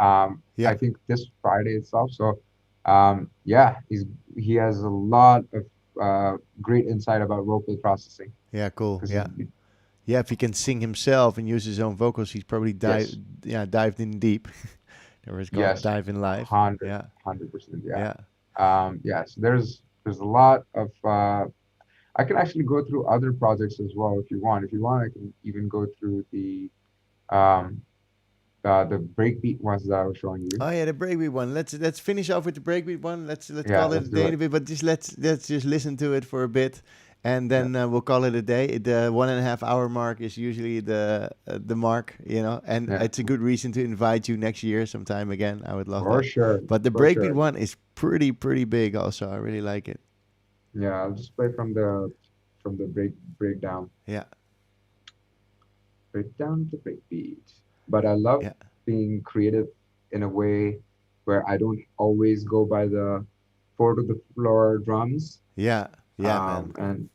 A: Yeah.
B: I think this Friday itself. So, yeah, he has a lot of great insight about vocal processing.
A: Yeah. Cool.
B: 'Cause
A: Yeah. Yeah. If he can sing himself and use his own vocals, he's probably
B: Yes,
A: dived in deep. There was called
B: yes,
A: dive in live.
B: 100,
A: Yeah.
B: 100%. Yeah.
A: Yeah.
B: Yes, there's a lot of I can actually go through other projects as well if you want. If you want, I can even go through um the breakbeat ones that I was showing you.
A: Oh yeah, the breakbeat one. Let's finish off with the breakbeat one. Let's
B: Yeah,
A: call it
B: let's
A: a
B: do
A: day in
B: it.
A: a bit, but let's just listen to it for a bit, and then we'll call it a day. The 1.5 hour mark is usually the mark, you know, and
B: Yeah,
A: it's a good reason to invite you next year sometime again. I would love
B: for
A: that.
B: sure,
A: But the
B: for
A: breakbeat
B: sure.
A: one is pretty big. Also, I really like it.
B: Yeah, I'll just play from the breakdown,
A: Yeah,
B: breakdown to breakbeat. But I love
A: yeah,
B: being creative in a way where I don't always go by the four to the floor drums.
A: yeah, yeah, man.
B: And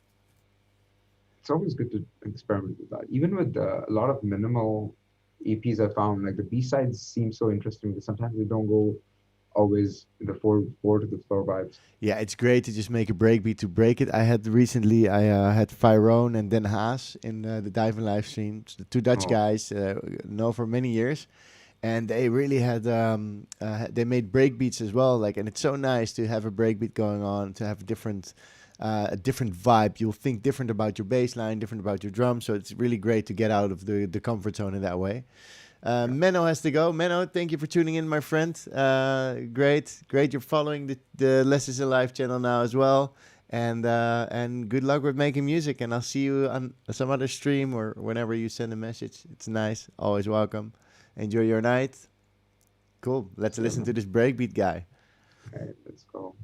B: it's always good to experiment with that. Even with a lot of minimal EPs I found, like the B-sides seem so interesting because sometimes they don't go always in the four to the floor vibes.
A: Yeah, it's great to just make a breakbeat to break it. I had Fyron and Den Haas in the Diving live stream. The two Dutch
B: Oh,
A: guys know for many years, and they really had they made breakbeats as well. Like, and it's so nice to have a breakbeat going on, to have a different vibe. You'll think different about your bass line, different about your drums. So it's really great to get out of the comfort zone in that way. Menno has to go. Menno, thank you for tuning in, my friend. Great. You're following the Lessons in Life channel now as well. And good luck with making music. And I'll see you on some other stream or whenever you send a message. It's nice. Always welcome. Enjoy your night. Cool. Let's listen to this breakbeat guy.
B: All right, let's go.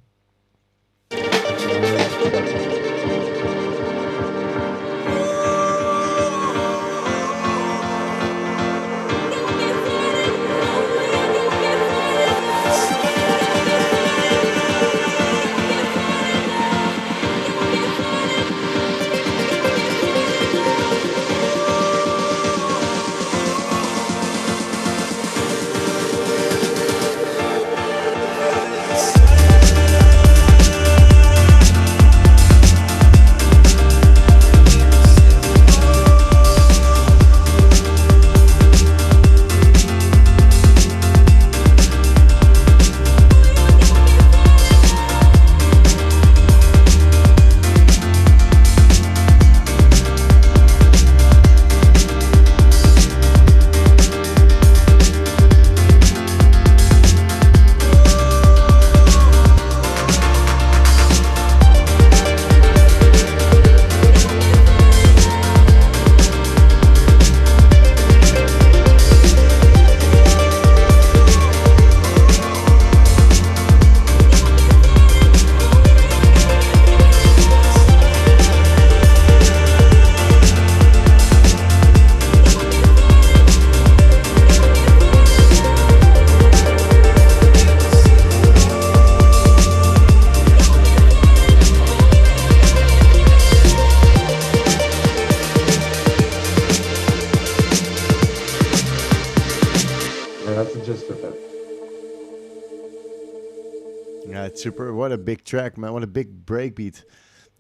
A: Super. What a big track, man. What a big breakbeat.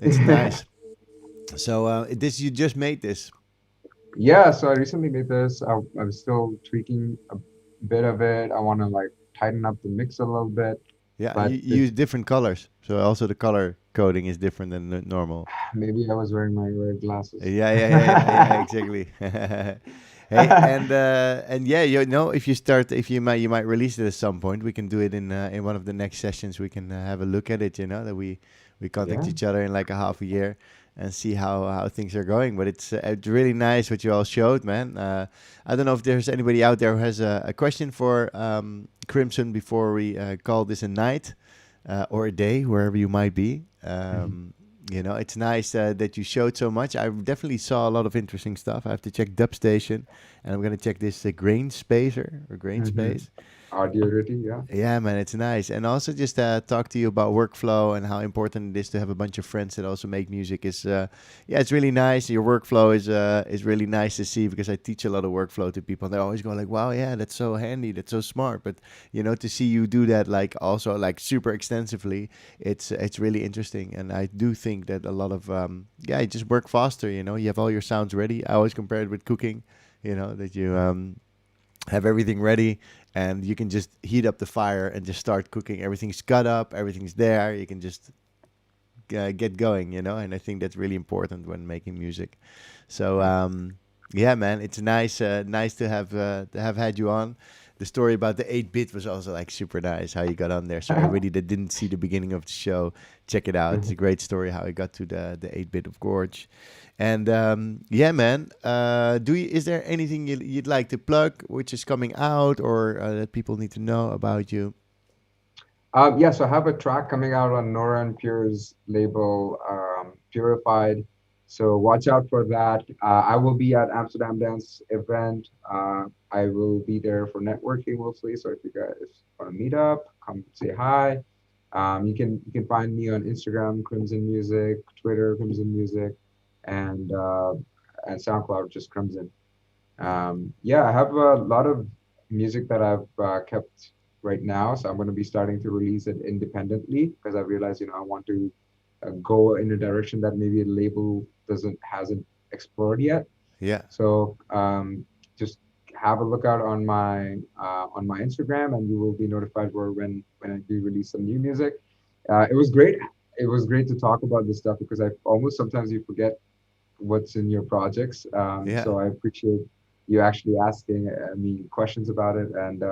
A: It's nice. So you just made this?
B: Yeah, so I recently made this. I'm still tweaking a bit of it. I want to like tighten up the mix a little bit.
A: Yeah, you use different colors. So also the color coding is different than the normal.
B: Maybe I was wearing my red glasses.
A: Yeah, exactly. Hey, and yeah, if you might release it at some point. We can do it in one of the next sessions. We can have a look at it. That we contact each other in like a half a year and see how things are going. But it's really nice what you all showed, man. I don't know if there's anybody out there who has a question for Crimsen before we call this a night or a day, wherever you might be. It's nice that you showed so much. I definitely saw a lot of interesting stuff. I have to check Dubstation, and I'm going to check this grain spacer or grain space.
B: Audiority, yeah.
A: Yeah, man, it's nice. And also just talk to you about workflow and how important it is to have a bunch of friends that also make music. It's really nice. Your workflow is really nice to see, because I teach a lot of workflow to people. And they're always going like, wow, yeah, that's so handy. That's so smart. But, to see you do that like also like super extensively, it's really interesting. And I do think that a lot of, you just work faster, you have all your sounds ready. I always compare it with cooking, that you have everything ready and you can just heat up the fire and just start cooking. Everything's cut up, everything's there. You can just get going, and I think that's really important when making music. So yeah, man, it's nice to have had you on. The story about the 8-bit was also like super nice, how you got on there. So everybody that didn't see the beginning of the show, check it out. It's a great story how I got to the 8-bit of Gorge. And yeah, man, is there anything you'd like to plug, which is coming out, or that people need to know about you?
B: Yeah, so I have a track coming out on Nora and Pure's label, Purified. So watch out for that. I will be at Amsterdam Dance event. I will be there for networking mostly. So if you guys want to meet up, come say hi. You can find me on Instagram, Crimsen Music, Twitter, Crimsen Music, and SoundCloud, just Crimsen. Yeah, I have a lot of music that I've kept right now, so I'm going to be starting to release it independently, because I realized, I want to go in a direction that maybe a label hasn't explored yet.
A: Yeah.
B: So just have a look out on my Instagram, and you will be notified when I do release some new music. It was great. It was great to talk about this stuff, because I almost sometimes you forget what's in your projects. So I appreciate you actually asking me questions about it. And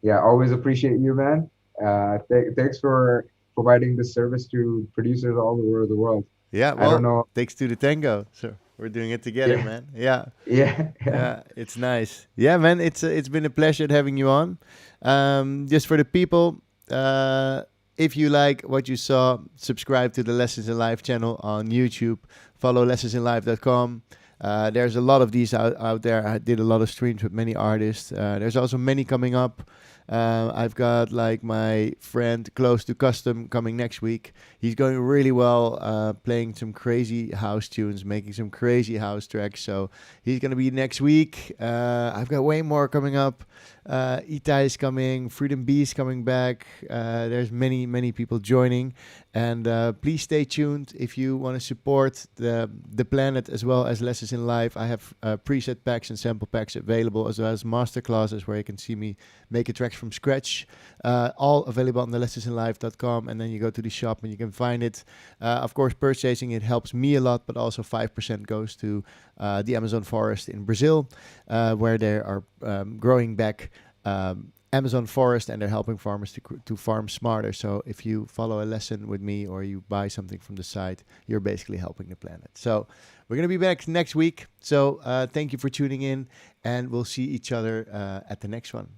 B: yeah, always appreciate you, man. Thanks for providing this service to producers all over the world.
A: Yeah,
B: I don't
A: well,
B: know.
A: takes two to tango. So we're doing it together,
B: Yeah,
A: man. Yeah.
B: yeah, yeah.
A: Yeah, it's nice. Yeah, man, it's been a pleasure having you on. Just for the people, if you like what you saw, subscribe to the Lessons in Life channel on YouTube. Follow lessonsinlife.com. There's a lot of these out there. I did a lot of streams with many artists. There's also many coming up. I've got like my friend Close to Custom coming next week. He's going really well, playing some crazy house tunes, making some crazy house tracks. So he's going to be next week. I've got way more coming up. Itai is coming. Freedom B is coming back. There's many people joining. And please stay tuned if you want to support the planet as well as Lessons in Life. I have preset packs and sample packs available, as well as masterclasses where you can see me make a track from scratch. All available on the lessonsinlife.com, and then you go to the shop and you can find it. Of course, purchasing it helps me a lot, but also 5% goes to the Amazon forest in Brazil, where they are growing back Amazon forest, and they're helping farmers to farm smarter. So if you follow a lesson with me or you buy something from the site, you're basically helping the planet. So we're going to be back next week. So thank you for tuning in, and we'll see each other at the next one.